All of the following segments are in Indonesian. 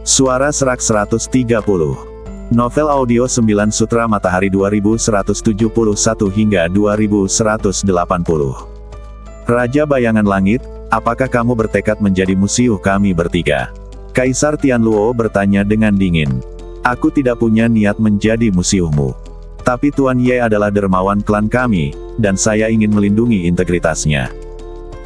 Suara Serak 130. Novel audio 9 Sutra Matahari 2171 hingga 2180. Raja Bayangan Langit, apakah kamu bertekad menjadi musuh kami bertiga? Kaisar Tianluo bertanya dengan dingin. Aku tidak punya niat menjadi musuhmu. Tapi Tuan Ye adalah dermawan klan kami, dan saya ingin melindungi integritasnya.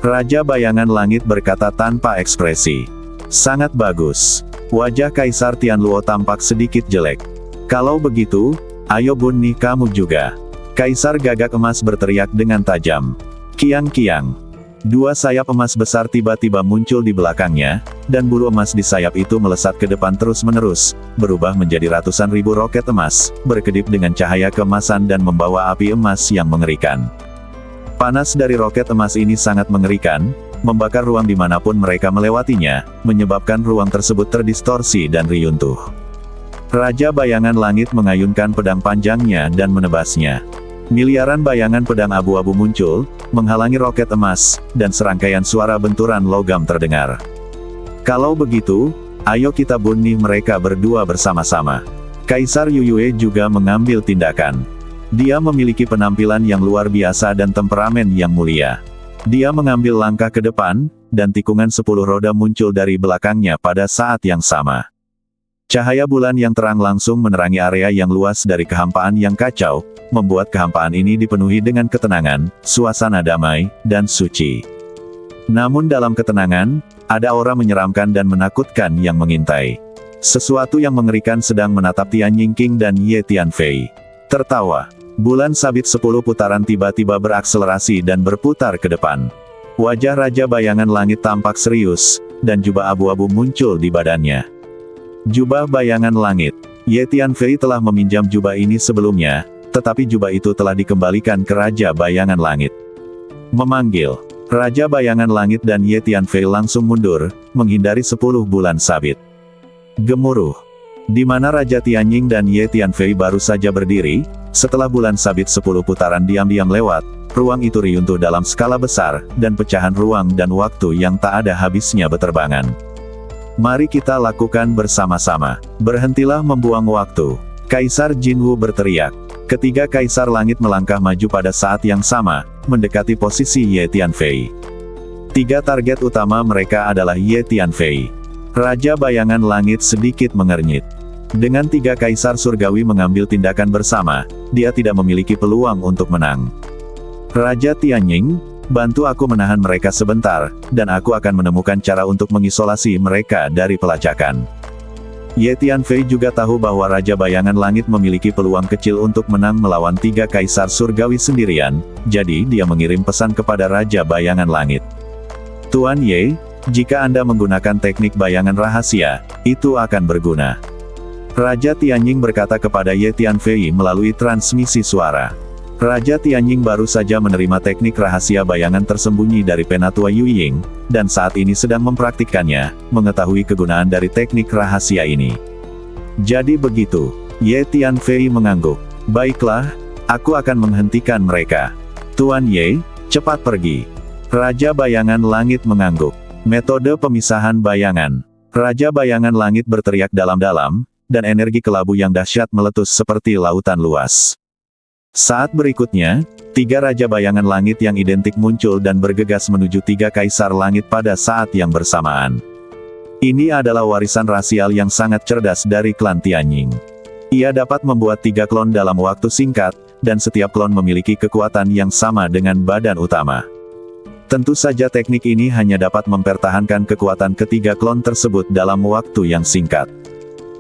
Raja Bayangan Langit berkata tanpa ekspresi. Sangat bagus. Wajah Kaisar Tianluo tampak sedikit jelek. Kalau begitu, ayo bunuh kamu juga. Kaisar Gagak Emas berteriak dengan tajam. Kiang-kiang. Dua sayap emas besar tiba-tiba muncul di belakangnya, dan bulu emas di sayap itu melesat ke depan terus-menerus, berubah menjadi ratusan ribu roket emas, berkedip dengan cahaya keemasan dan membawa api emas yang mengerikan. Panas dari roket emas ini sangat mengerikan, membakar ruang dimanapun mereka melewatinya, menyebabkan ruang tersebut terdistorsi dan riyuntuh. Raja Bayangan Langit mengayunkan pedang panjangnya dan menebasnya. Miliaran bayangan pedang abu-abu muncul, menghalangi roket emas, dan serangkaian suara benturan logam terdengar. Kalau begitu, ayo kita bunuh mereka berdua bersama-sama. Kaisar Yuyue juga mengambil tindakan. Dia memiliki penampilan yang luar biasa dan temperamen yang mulia. Dia mengambil langkah ke depan, dan tikungan 10 roda muncul dari belakangnya pada saat yang sama. Cahaya bulan yang terang langsung menerangi area yang luas dari kehampaan yang kacau, membuat kehampaan ini dipenuhi dengan ketenangan, suasana damai, dan suci. Namun dalam ketenangan, ada aura menyeramkan dan menakutkan yang mengintai. Sesuatu yang mengerikan sedang menatap Tian Yingqing dan Ye Tianfei. Tertawa. Bulan sabit 10 putaran tiba-tiba berakselerasi dan berputar ke depan. Wajah Raja Bayangan Langit tampak serius, dan jubah abu-abu muncul di badannya. Jubah Bayangan Langit. Ye Tianfei telah meminjam jubah ini sebelumnya, tetapi jubah itu telah dikembalikan ke Raja Bayangan Langit. Memanggil. Raja Bayangan Langit dan Ye Tianfei langsung mundur, menghindari 10 bulan sabit. Gemuruh. Di mana Raja Tianying dan Ye Tianfei baru saja berdiri, setelah bulan sabit 10 putaran diam-diam lewat, ruang itu riyuntuh dalam skala besar, dan pecahan ruang dan waktu yang tak ada habisnya beterbangan. Mari kita lakukan bersama-sama. Berhentilah membuang waktu. Kaisar Jinwu berteriak. Ketiga Kaisar Langit melangkah maju pada saat yang sama, mendekati posisi Ye Tianfei. Tiga target utama mereka adalah Ye Tianfei. Raja Bayangan Langit sedikit mengernyit. Dengan tiga Kaisar Surgawi mengambil tindakan bersama, dia tidak memiliki peluang untuk menang. Raja Tianying, bantu aku menahan mereka sebentar, dan aku akan menemukan cara untuk mengisolasi mereka dari pelacakan. Ye Tianfei juga tahu bahwa Raja Bayangan Langit memiliki peluang kecil untuk menang melawan tiga Kaisar Surgawi sendirian, jadi dia mengirim pesan kepada Raja Bayangan Langit. Tuan Ye, jika Anda menggunakan teknik bayangan rahasia, itu akan berguna. Raja Tianying berkata kepada Ye Tianfei melalui transmisi suara. Raja Tianying baru saja menerima teknik rahasia bayangan tersembunyi dari Penatua Yuying, dan saat ini sedang mempraktikkannya, mengetahui kegunaan dari teknik rahasia ini. Jadi begitu, Ye Tianfei mengangguk. Baiklah, aku akan menghentikan mereka. Tuan Ye, cepat pergi. Raja Bayangan Langit mengangguk. Metode pemisahan bayangan. Raja Bayangan Langit berteriak dalam-dalam, dan energi kelabu yang dahsyat meletus seperti lautan luas. Saat berikutnya, tiga Raja Bayangan Langit yang identik muncul dan bergegas menuju tiga Kaisar Langit pada saat yang bersamaan. Ini adalah warisan rasial yang sangat cerdas dari klan Tianying. Ia dapat membuat tiga klon dalam waktu singkat, dan setiap klon memiliki kekuatan yang sama dengan badan utama. Tentu saja teknik ini hanya dapat mempertahankan kekuatan ketiga klon tersebut dalam waktu yang singkat.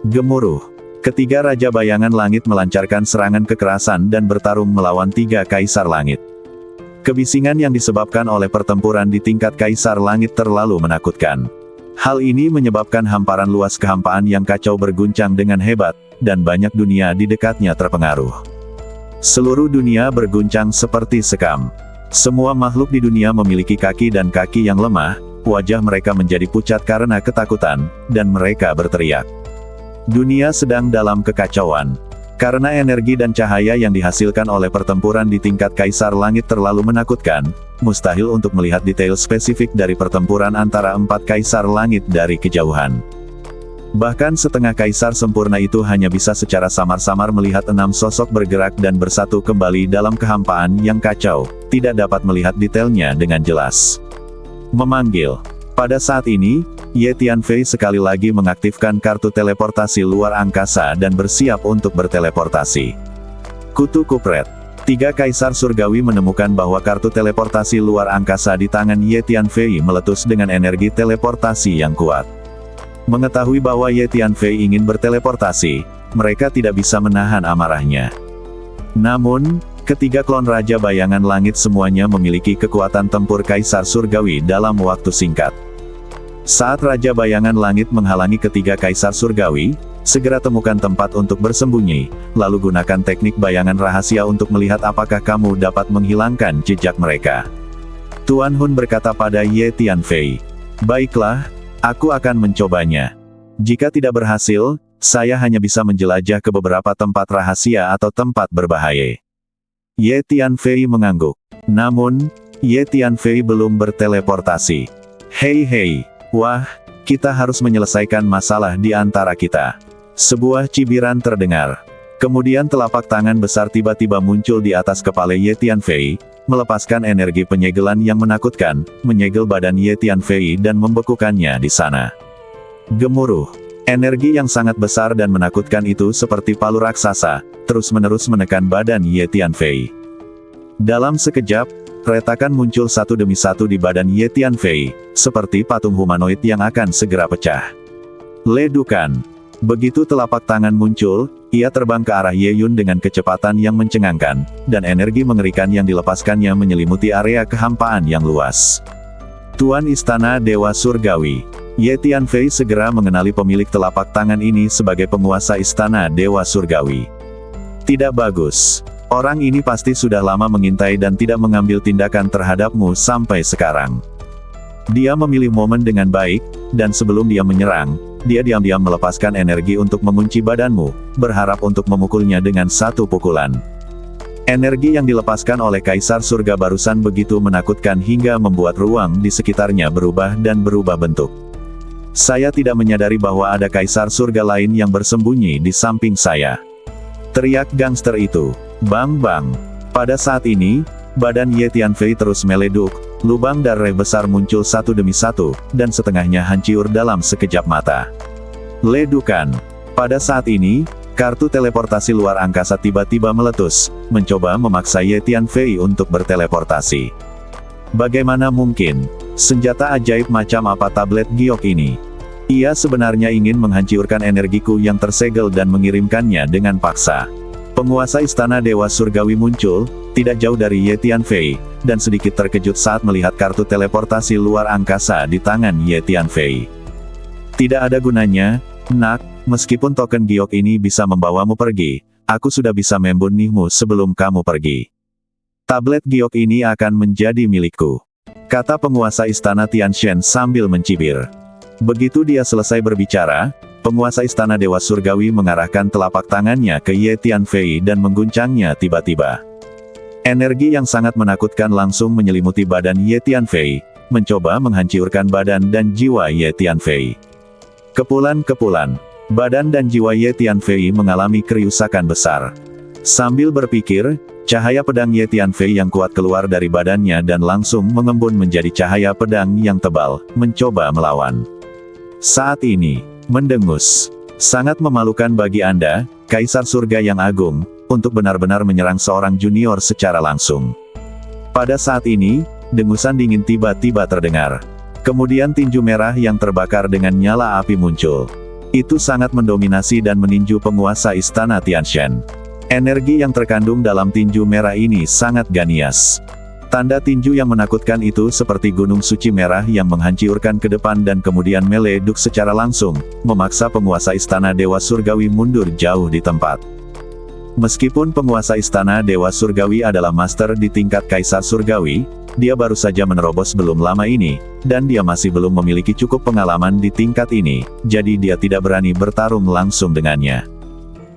Gemuruh. Ketiga Raja Bayangan Langit melancarkan serangan kekerasan dan bertarung melawan tiga Kaisar Langit. Kebisingan yang disebabkan oleh pertempuran di tingkat Kaisar Langit terlalu menakutkan. Hal ini menyebabkan hamparan luas kehampaan yang kacau berguncang dengan hebat, dan banyak dunia di dekatnya terpengaruh. Seluruh dunia berguncang seperti sekam. Semua makhluk di dunia memiliki kaki dan kaki yang lemah, wajah mereka menjadi pucat karena ketakutan, dan mereka berteriak. Dunia sedang dalam kekacauan. Karena energi dan cahaya yang dihasilkan oleh pertempuran di tingkat Kaisar Langit terlalu menakutkan, mustahil untuk melihat detail spesifik dari pertempuran antara empat Kaisar Langit dari kejauhan. Bahkan setengah kaisar sempurna itu hanya bisa secara samar-samar melihat 6 sosok bergerak dan bersatu kembali dalam kehampaan yang kacau, tidak dapat melihat detailnya dengan jelas. Memanggil. Pada saat ini, Ye Tianfei sekali lagi mengaktifkan kartu teleportasi luar angkasa dan bersiap untuk berteleportasi. Kutu kupret. 3 kaisar surgawi menemukan bahwa kartu teleportasi luar angkasa di tangan Ye Tianfei meletus dengan energi teleportasi yang kuat. Mengetahui bahwa Ye Tianfei ingin berteleportasi, mereka tidak bisa menahan amarahnya. Namun, ketiga klon Raja Bayangan Langit semuanya memiliki kekuatan tempur kaisar surgawi dalam waktu singkat. Saat Raja Bayangan Langit menghalangi ketiga kaisar surgawi, segera temukan tempat untuk bersembunyi, lalu gunakan teknik bayangan rahasia untuk melihat apakah kamu dapat menghilangkan jejak mereka. Tuan Hun berkata pada Ye Tianfei, "Baiklah, aku akan mencobanya. Jika tidak berhasil, saya hanya bisa menjelajah ke beberapa tempat rahasia atau tempat berbahaya." Ye Tianfei mengangguk. Namun, Ye Tianfei belum berteleportasi. Hei, wah, kita harus menyelesaikan masalah di antara kita. Sebuah cibiran terdengar. Kemudian telapak tangan besar tiba-tiba muncul di atas kepala Ye Tianfei, melepaskan energi penyegelan yang menakutkan, menyegel badan Ye Tianfei dan membekukannya di sana. Gemuruh. Energi yang sangat besar dan menakutkan itu seperti palu raksasa, terus-menerus menekan badan Ye Tianfei. Dalam sekejap, retakan muncul satu demi satu di badan Ye Tianfei, seperti patung humanoid yang akan segera pecah. Ledukan. Begitu telapak tangan muncul, ia terbang ke arah Ye Yun dengan kecepatan yang mencengangkan, dan energi mengerikan yang dilepaskannya menyelimuti area kehampaan yang luas. Tuan Istana Dewa Surgawi. Ye Tianfei segera mengenali pemilik telapak tangan ini sebagai penguasa Istana Dewa Surgawi. Tidak bagus. Orang ini pasti sudah lama mengintai dan tidak mengambil tindakan terhadapmu sampai sekarang. Dia memilih momen dengan baik, dan sebelum dia menyerang, dia diam-diam melepaskan energi untuk mengunci badanmu, berharap untuk memukulnya dengan satu pukulan. Energi yang dilepaskan oleh Kaisar Surga barusan begitu menakutkan hingga membuat ruang di sekitarnya berubah dan berubah bentuk. Saya tidak menyadari bahwa ada Kaisar Surga lain yang bersembunyi di samping saya. Teriak gangster itu. Bang bang. Pada saat ini, badan Ye Tianfei terus meleduk, lubang darah besar muncul satu demi satu, dan setengahnya hancur dalam sekejap mata. Ledukan. Pada saat ini, kartu teleportasi luar angkasa tiba-tiba meletus, mencoba memaksa Ye Tianfei untuk berteleportasi. Bagaimana mungkin? Senjata ajaib macam apa tablet giok ini? Ia sebenarnya ingin menghancurkan energiku yang tersegel dan mengirimkannya dengan paksa. Penguasa Istana Dewa Surgawi muncul, tidak jauh dari Ye Tianfei, dan sedikit terkejut saat melihat kartu teleportasi luar angkasa di tangan Ye Tianfei. Tidak ada gunanya, nak, meskipun token giok ini bisa membawamu pergi, aku sudah bisa membunuhmu sebelum kamu pergi. Tablet giok ini akan menjadi milikku, kata penguasa Istana Tianshan sambil mencibir. Begitu dia selesai berbicara, penguasa Istana Dewa Surgawi mengarahkan telapak tangannya ke Ye Tianfei dan mengguncangnya tiba-tiba. Energi yang sangat menakutkan langsung menyelimuti badan Ye Tianfei, mencoba menghancurkan badan dan jiwa Ye Tianfei. Kepulan-kepulan, badan dan jiwa Ye Tianfei mengalami kerusakan besar. Sambil berpikir, cahaya pedang Ye Tianfei yang kuat keluar dari badannya dan langsung mengembun menjadi cahaya pedang yang tebal, mencoba melawan. Saat ini, mendengus. Sangat memalukan bagi Anda, Kaisar Surga yang agung, untuk benar-benar menyerang seorang junior secara langsung. Pada saat ini, dengusan dingin tiba-tiba terdengar. Kemudian tinju merah yang terbakar dengan nyala api muncul. Itu sangat mendominasi dan meninju penguasa Istana Tianshan. Energi yang terkandung dalam tinju merah ini sangat ganias. Tanda tinju yang menakutkan itu seperti gunung suci merah yang menghancurkan ke depan dan kemudian meleduk secara langsung, memaksa penguasa Istana Dewa Surgawi mundur jauh di tempat. Meskipun penguasa Istana Dewa Surgawi adalah master di tingkat Kaisar Surgawi, dia baru saja menerobos belum lama ini, dan dia masih belum memiliki cukup pengalaman di tingkat ini, jadi dia tidak berani bertarung langsung dengannya.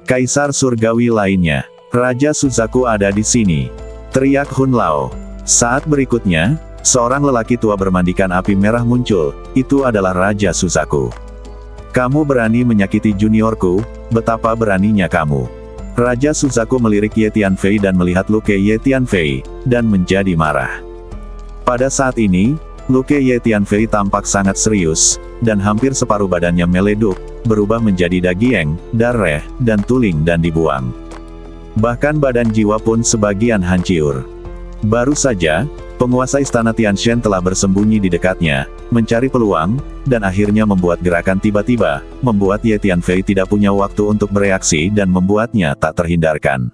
Kaisar Surgawi lainnya, Raja Suzaku ada di sini, teriak Hun Lao. Saat berikutnya, seorang lelaki tua bermandikan api merah muncul, itu adalah Raja Suzaku. Kamu berani menyakiti juniorku, betapa beraninya kamu. Raja Suzaku melirik Ye Tianfei dan melihat luka Ye Tianfei, dan menjadi marah. Pada saat ini, luka Ye Tianfei tampak sangat serius, dan hampir separuh badannya meleduk, berubah menjadi daging, darah, dan tulang dan dibuang. Bahkan badan jiwa pun sebagian hancur. Baru saja, penguasa istana Tianshan telah bersembunyi di dekatnya, mencari peluang, dan akhirnya membuat gerakan tiba-tiba, membuat Ye Tianfei tidak punya waktu untuk bereaksi dan membuatnya tak terhindarkan.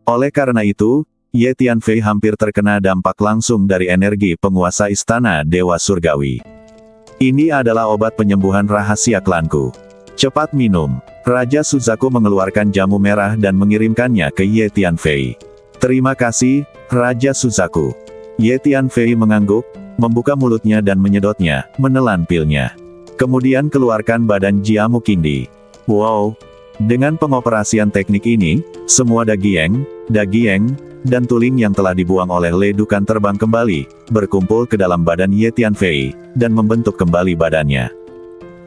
Oleh karena itu, Ye Tianfei hampir terkena dampak langsung dari energi penguasa istana Dewa Surgawi. Ini adalah obat penyembuhan rahasia klanku. Cepat minum. Raja Suzaku mengeluarkan jamu merah dan mengirimkannya ke Ye Tianfei. Terima kasih, Raja Suzaku. Ye Tianfei mengangguk, membuka mulutnya dan menyedotnya, menelan pilnya. Kemudian keluarkan badan Jiamu Qingdi. Wow! Dengan pengoperasian teknik ini, semua daging, dan tulang yang telah dibuang oleh ledukan terbang kembali, berkumpul ke dalam badan Ye Tianfei, dan membentuk kembali badannya.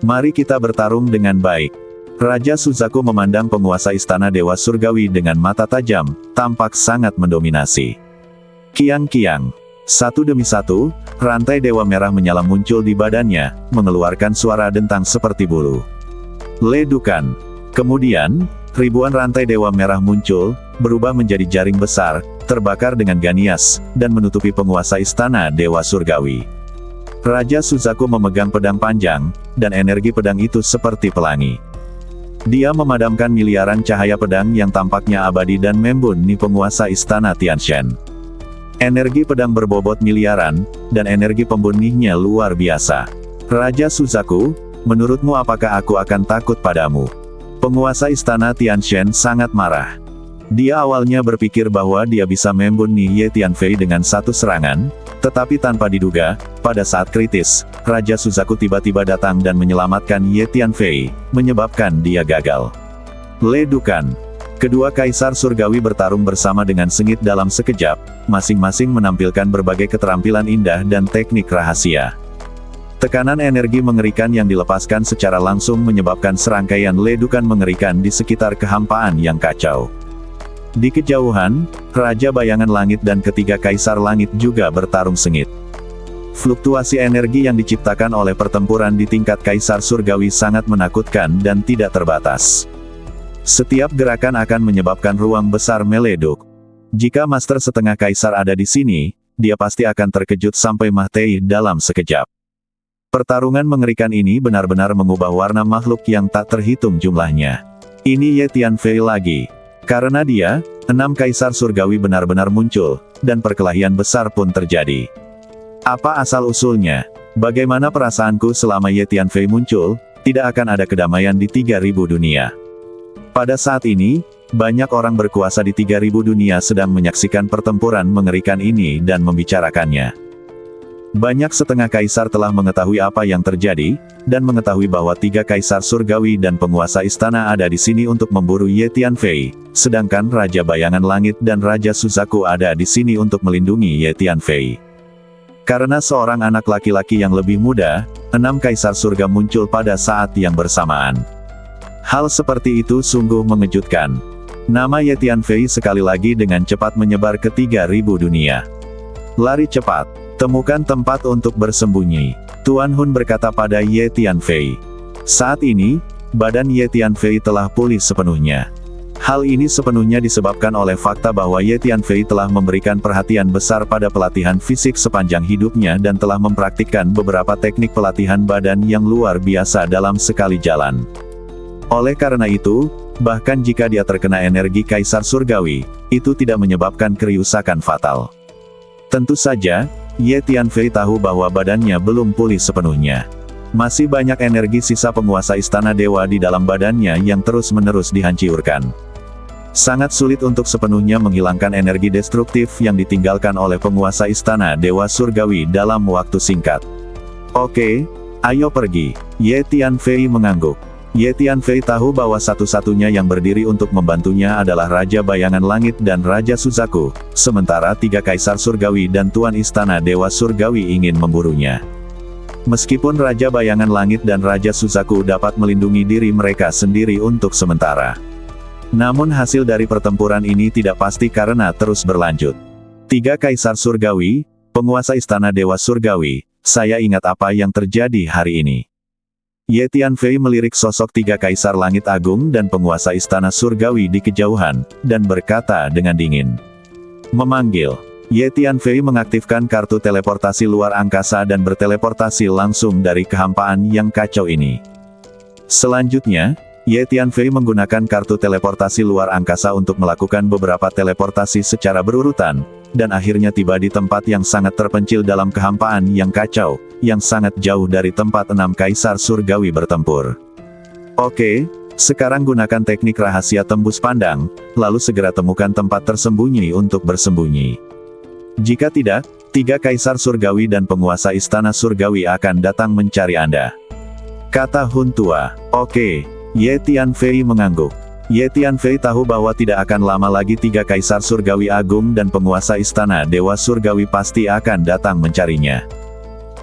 Mari kita bertarung dengan baik. Raja Suzaku memandang penguasa istana Dewa Surgawi dengan mata tajam, tampak sangat mendominasi. Kiang-kiang. Satu demi satu, rantai Dewa Merah menyala muncul di badannya, mengeluarkan suara dentang seperti bulu. Ledukan. Kemudian, ribuan rantai Dewa Merah muncul, berubah menjadi jaring besar, terbakar dengan ganias, dan menutupi penguasa istana Dewa Surgawi. Raja Suzaku memegang pedang panjang, dan energi pedang itu seperti pelangi. Dia memadamkan miliaran cahaya pedang yang tampaknya abadi dan membumi penguasa istana Tianshan. Energi pedang berbobot miliaran, dan energi pembunuhnya luar biasa. Raja Suzaku, menurutmu apakah aku akan takut padamu? Penguasa istana Tianshan sangat marah. Dia awalnya berpikir bahwa dia bisa membunuh Ye Tianfei dengan satu serangan, tetapi tanpa diduga, pada saat kritis, Raja Suzaku tiba-tiba datang dan menyelamatkan Ye Tianfei, menyebabkan dia gagal. Ledukan. Kedua kaisar surgawi bertarung bersama dengan sengit dalam sekejap, masing-masing menampilkan berbagai keterampilan indah dan teknik rahasia. Tekanan energi mengerikan yang dilepaskan secara langsung menyebabkan serangkaian ledukan mengerikan di sekitar kehampaan yang kacau. Di kejauhan, Raja Bayangan Langit dan ketiga Kaisar Langit juga bertarung sengit. Fluktuasi energi yang diciptakan oleh pertempuran di tingkat Kaisar Surgawi sangat menakutkan dan tidak terbatas. Setiap gerakan akan menyebabkan ruang besar meleduk. Jika Master Setengah Kaisar ada di sini, dia pasti akan terkejut sampai mati dalam sekejap. Pertarungan mengerikan ini benar-benar mengubah warna makhluk yang tak terhitung jumlahnya. Ini Ye Tianfei lagi. Karena dia, 6 kaisar surgawi benar-benar muncul, dan perkelahian besar pun terjadi. Apa asal-usulnya? Bagaimana perasaanku selama Ye Tianfei muncul? Tidak akan ada kedamaian di 3000 dunia. Pada saat ini, banyak orang berkuasa di 3000 dunia sedang menyaksikan pertempuran mengerikan ini dan membicarakannya. Banyak setengah kaisar telah mengetahui apa yang terjadi, dan mengetahui bahwa 3 kaisar surgawi dan penguasa istana ada di sini untuk memburu Ye Tianfei, sedangkan Raja Bayangan Langit dan Raja Suzaku ada di sini untuk melindungi Ye Tianfei. Karena seorang anak laki-laki yang lebih muda, 6 kaisar surga muncul pada saat yang bersamaan. Hal seperti itu sungguh mengejutkan. Nama Ye Tianfei sekali lagi dengan cepat menyebar ke 3000 dunia. Lari cepat. Temukan tempat untuk bersembunyi. Tuan Hun berkata pada Ye Tianfei. Saat ini, badan Ye Tianfei telah pulih sepenuhnya. Hal ini sepenuhnya disebabkan oleh fakta bahwa Ye Tianfei telah memberikan perhatian besar pada pelatihan fisik sepanjang hidupnya dan telah mempraktikkan beberapa teknik pelatihan badan yang luar biasa dalam sekali jalan. Oleh karena itu, bahkan jika dia terkena energi Kaisar Surgawi, itu tidak menyebabkan kerusakan fatal. Tentu saja, Ye Tianfei tahu bahwa badannya belum pulih sepenuhnya. Masih banyak energi sisa penguasa istana dewa di dalam badannya yang terus-menerus dihancurkan. Sangat sulit untuk sepenuhnya menghilangkan energi destruktif yang ditinggalkan oleh penguasa istana dewa surgawi dalam waktu singkat. Oke, ayo pergi. Ye Tianfei mengangguk. Ye Tianfei tahu bahwa satu-satunya yang berdiri untuk membantunya adalah Raja Bayangan Langit dan Raja Suzaku, sementara 3 kaisar surgawi dan tuan istana dewa surgawi ingin memburunya. Meskipun Raja Bayangan Langit dan Raja Suzaku dapat melindungi diri mereka sendiri untuk sementara. Namun hasil dari pertempuran ini tidak pasti karena terus berlanjut. 3 Kaisar Surgawi, penguasa Istana Dewa Surgawi, saya ingat apa yang terjadi hari ini. Ye Tianfei melirik sosok 3 Kaisar Langit Agung dan penguasa Istana Surgawi di kejauhan, dan berkata dengan dingin. Memanggil. Ye Tianfei mengaktifkan kartu teleportasi luar angkasa dan berteleportasi langsung dari kehampaan yang kacau ini. Selanjutnya, Ye Tianfei menggunakan kartu teleportasi luar angkasa untuk melakukan beberapa teleportasi secara berurutan, dan akhirnya tiba di tempat yang sangat terpencil dalam kehampaan yang kacau, yang sangat jauh dari tempat 6 Kaisar Surgawi bertempur. Oke, sekarang gunakan teknik rahasia tembus pandang, lalu segera temukan tempat tersembunyi untuk bersembunyi. Jika tidak, 3 Kaisar Surgawi dan penguasa Istana Surgawi akan datang mencari Anda. Kata Hun Tua. Oke, Ye Tianfei mengangguk. Ye Tianfei tahu bahwa tidak akan lama lagi 3 Kaisar Surgawi Agung dan penguasa Istana Dewa Surgawi pasti akan datang mencarinya.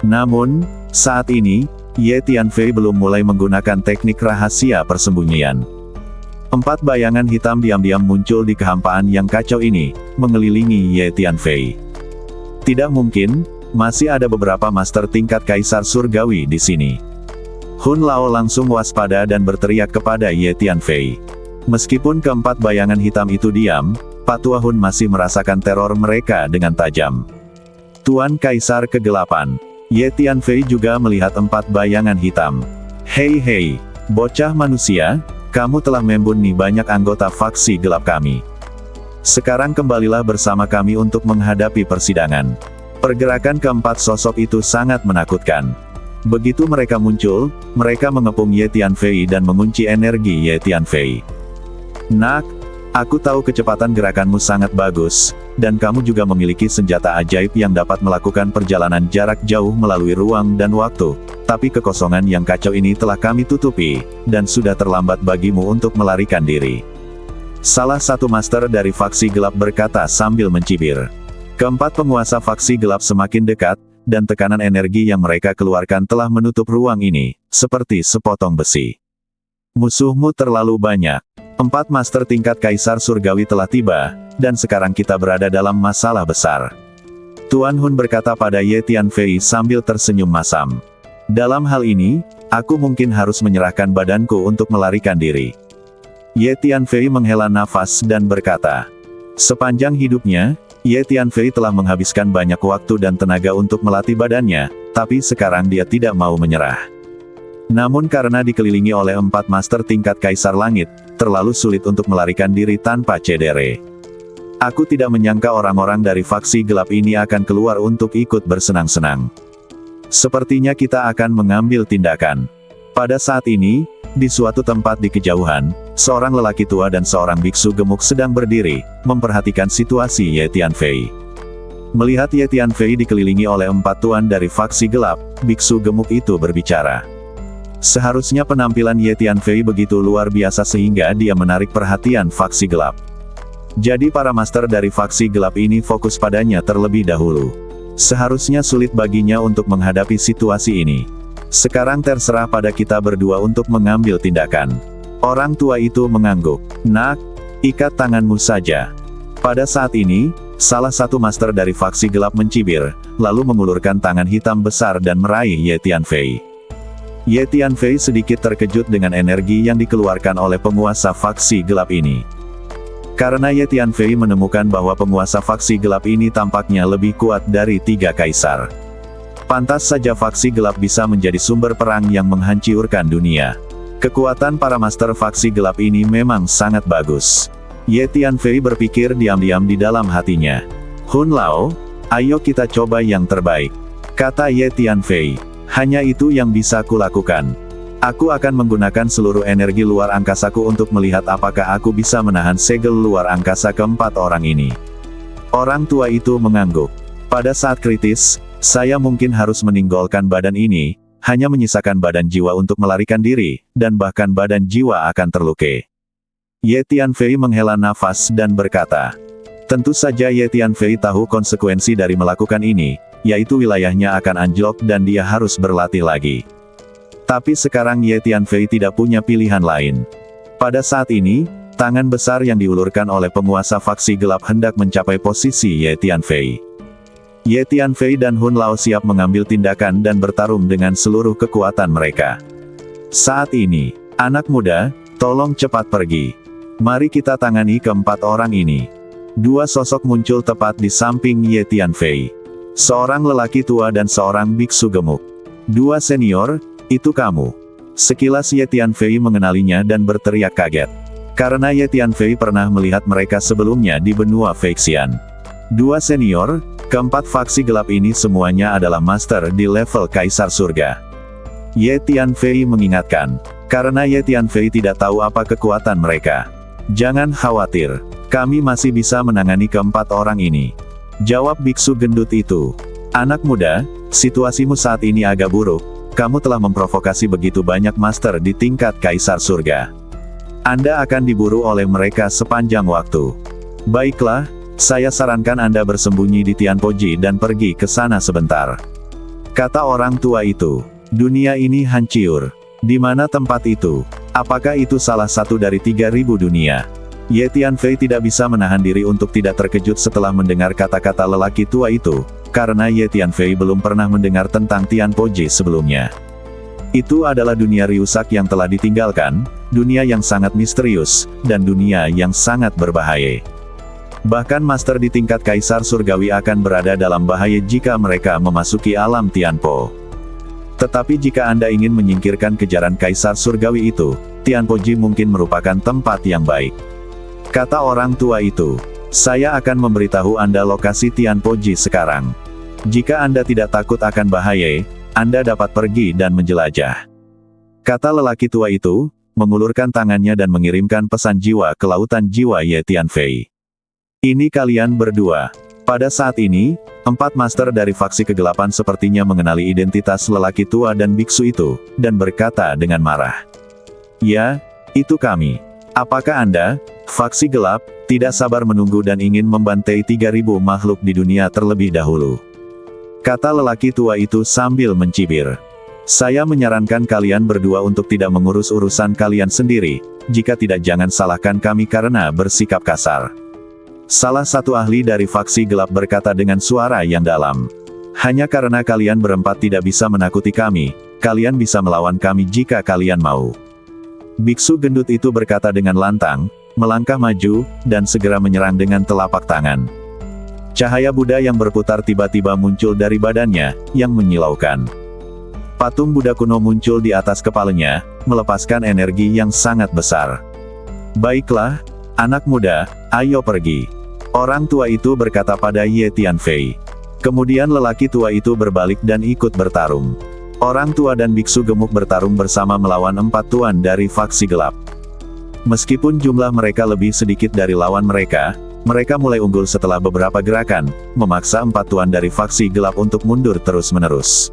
Namun, saat ini, Ye Tianfei belum mulai menggunakan teknik rahasia persembunyian. 4 bayangan hitam diam-diam muncul di kehampaan yang kacau ini, mengelilingi Ye Tianfei. Tidak mungkin, masih ada beberapa master tingkat Kaisar Surgawi di sini. Hun Lao langsung waspada dan berteriak kepada Ye Tianfei. Meskipun keempat bayangan hitam itu diam, Patua Hun masih merasakan teror mereka dengan tajam. Tuan Kaisar Kegelapan. Ye Tianfei juga melihat 4 bayangan hitam. Hei, bocah manusia, kamu telah membunuh banyak anggota faksi gelap kami. Sekarang kembalilah bersama kami untuk menghadapi persidangan. Pergerakan keempat sosok itu sangat menakutkan. Begitu mereka muncul, mereka mengepung Ye Tianfei dan mengunci energi Ye Tianfei. Nak, aku tahu kecepatan gerakanmu sangat bagus, dan kamu juga memiliki senjata ajaib yang dapat melakukan perjalanan jarak jauh melalui ruang dan waktu, tapi kekosongan yang kacau ini telah kami tutupi, dan sudah terlambat bagimu untuk melarikan diri. Salah satu master dari faksi gelap berkata sambil mencibir. Keempat penguasa faksi gelap semakin dekat, dan tekanan energi yang mereka keluarkan telah menutup ruang ini, seperti sepotong besi. Musuhmu terlalu banyak. 4 master tingkat Kaisar Surgawi telah tiba, dan sekarang kita berada dalam masalah besar. Tuan Hun berkata pada Ye Tianfei sambil tersenyum masam. Dalam hal ini, aku mungkin harus menyerahkan badanku untuk melarikan diri. Ye Tianfei menghela nafas dan berkata, sepanjang hidupnya, Ye Tianfei telah menghabiskan banyak waktu dan tenaga untuk melatih badannya, tapi sekarang dia tidak mau menyerah. Namun karena dikelilingi oleh 4 master tingkat Kaisar Langit, terlalu sulit untuk melarikan diri tanpa cedera. Aku tidak menyangka orang-orang dari faksi gelap ini akan keluar untuk ikut bersenang-senang. Sepertinya kita akan mengambil tindakan. Pada saat ini, di suatu tempat di kejauhan, seorang lelaki tua dan seorang biksu gemuk sedang berdiri, memperhatikan situasi Ye Tianfei. Melihat Ye Tianfei dikelilingi oleh 4 tuan dari faksi gelap, biksu gemuk itu berbicara. Seharusnya penampilan Ye Tianfei begitu luar biasa sehingga dia menarik perhatian faksi gelap. Jadi para master dari faksi gelap ini fokus padanya terlebih dahulu. Seharusnya sulit baginya untuk menghadapi situasi ini. Sekarang terserah pada kita berdua untuk mengambil tindakan. Orang tua itu mengangguk. Nak, ikat tanganmu saja. Pada saat ini, salah satu master dari faksi gelap mencibir, lalu mengulurkan tangan hitam besar dan meraih Ye Tianfei. Ye Tianfei sedikit terkejut dengan energi yang dikeluarkan oleh penguasa faksi gelap ini. Karena Ye Tianfei menemukan bahwa penguasa faksi gelap ini tampaknya lebih kuat dari 3 kaisar. Pantas saja faksi gelap bisa menjadi sumber perang yang menghancurkan dunia. Kekuatan para master faksi gelap ini memang sangat bagus. Ye Tianfei berpikir diam-diam di dalam hatinya. Hun Lao, ayo kita coba yang terbaik. Kata Ye Tianfei, hanya itu yang bisa kulakukan. Aku akan menggunakan seluruh energi luar angkasaku untuk melihat apakah aku bisa menahan segel luar angkasa keempat orang ini. Orang tua itu mengangguk. Pada saat kritis, saya mungkin harus meninggalkan badan ini, hanya menyisakan badan jiwa untuk melarikan diri, dan bahkan badan jiwa akan terluka. Ye Tianfei menghela nafas dan berkata, tentu saja Ye Tianfei tahu konsekuensi dari melakukan ini, yaitu wilayahnya akan anjlok dan dia harus berlatih lagi. Tapi sekarang Ye Tianfei tidak punya pilihan lain. Pada saat ini, tangan besar yang diulurkan oleh penguasa faksi gelap hendak mencapai posisi Ye Tianfei. Ye Tianfei dan Hun Lao siap mengambil tindakan dan bertarung dengan seluruh kekuatan mereka. Saat ini, anak muda, tolong cepat pergi. Mari kita tangani keempat orang ini. Dua sosok muncul tepat di samping Ye Tianfei. Seorang lelaki tua dan seorang biksu gemuk. Dua senior, itu kamu. Sekilas Ye Tianfei mengenalinya dan berteriak kaget. Karena Ye Tianfei pernah melihat mereka sebelumnya di benua Feixian. Dua senior, keempat faksi gelap ini semuanya adalah master di level Kaisar Surga. Ye Tianfei mengingatkan, karena Ye Tianfei tidak tahu apa kekuatan mereka. Jangan khawatir, kami masih bisa menangani keempat orang ini. Jawab biksu gendut itu. Anak muda, situasimu saat ini agak buruk, kamu telah memprovokasi begitu banyak master di tingkat Kaisar Surga. Anda akan diburu oleh mereka sepanjang waktu. Baiklah, saya sarankan Anda bersembunyi di Tianpoji dan pergi ke sana sebentar. Kata orang tua itu, dunia ini hancur. Di mana tempat itu? Apakah itu salah satu dari 3000 dunia? Ye Tianfei tidak bisa menahan diri untuk tidak terkejut setelah mendengar kata-kata lelaki tua itu, karena Ye Tianfei belum pernah mendengar tentang Tianpoji sebelumnya. Itu adalah dunia rusak yang telah ditinggalkan, dunia yang sangat misterius, dan dunia yang sangat berbahaya. Bahkan master di tingkat Kaisar Surgawi akan berada dalam bahaya jika mereka memasuki alam Tianpo. Tetapi jika Anda ingin menyingkirkan kejaran Kaisar Surgawi itu, Tianpoji mungkin merupakan tempat yang baik. Kata orang tua itu, saya akan memberitahu Anda lokasi Tianpoji sekarang. Jika Anda tidak takut akan bahaya, Anda dapat pergi dan menjelajah. Kata lelaki tua itu, mengulurkan tangannya dan mengirimkan pesan jiwa ke lautan jiwa Ye Tianfei. Ini kalian berdua. Pada saat ini, 4 master dari faksi kegelapan sepertinya mengenali identitas lelaki tua dan biksu itu, dan berkata dengan marah. Ya, itu kami. Apakah Anda, faksi gelap, tidak sabar menunggu dan ingin membantai 3000 makhluk di dunia terlebih dahulu? Kata lelaki tua itu sambil mencibir. Saya menyarankan kalian berdua untuk tidak mengurus urusan kalian sendiri, jika tidak jangan salahkan kami karena bersikap kasar. Salah satu ahli dari faksi gelap berkata dengan suara yang dalam. Hanya karena kalian berempat tidak bisa menakuti kami, kalian bisa melawan kami jika kalian mau. Biksu gendut itu berkata dengan lantang, melangkah maju, dan segera menyerang dengan telapak tangan. Cahaya Buddha yang berputar tiba-tiba muncul dari badannya, yang menyilaukan. Patung Buddha kuno muncul di atas kepalanya, melepaskan energi yang sangat besar. Baiklah, anak muda, ayo pergi. Orang tua itu berkata pada Ye Tianfei. Kemudian lelaki tua itu berbalik dan ikut bertarung. Orang tua dan biksu gemuk bertarung bersama melawan 4 tuan dari faksi gelap. Meskipun jumlah mereka lebih sedikit dari lawan mereka mulai unggul setelah beberapa gerakan, memaksa 4 tuan dari faksi gelap untuk mundur terus-menerus.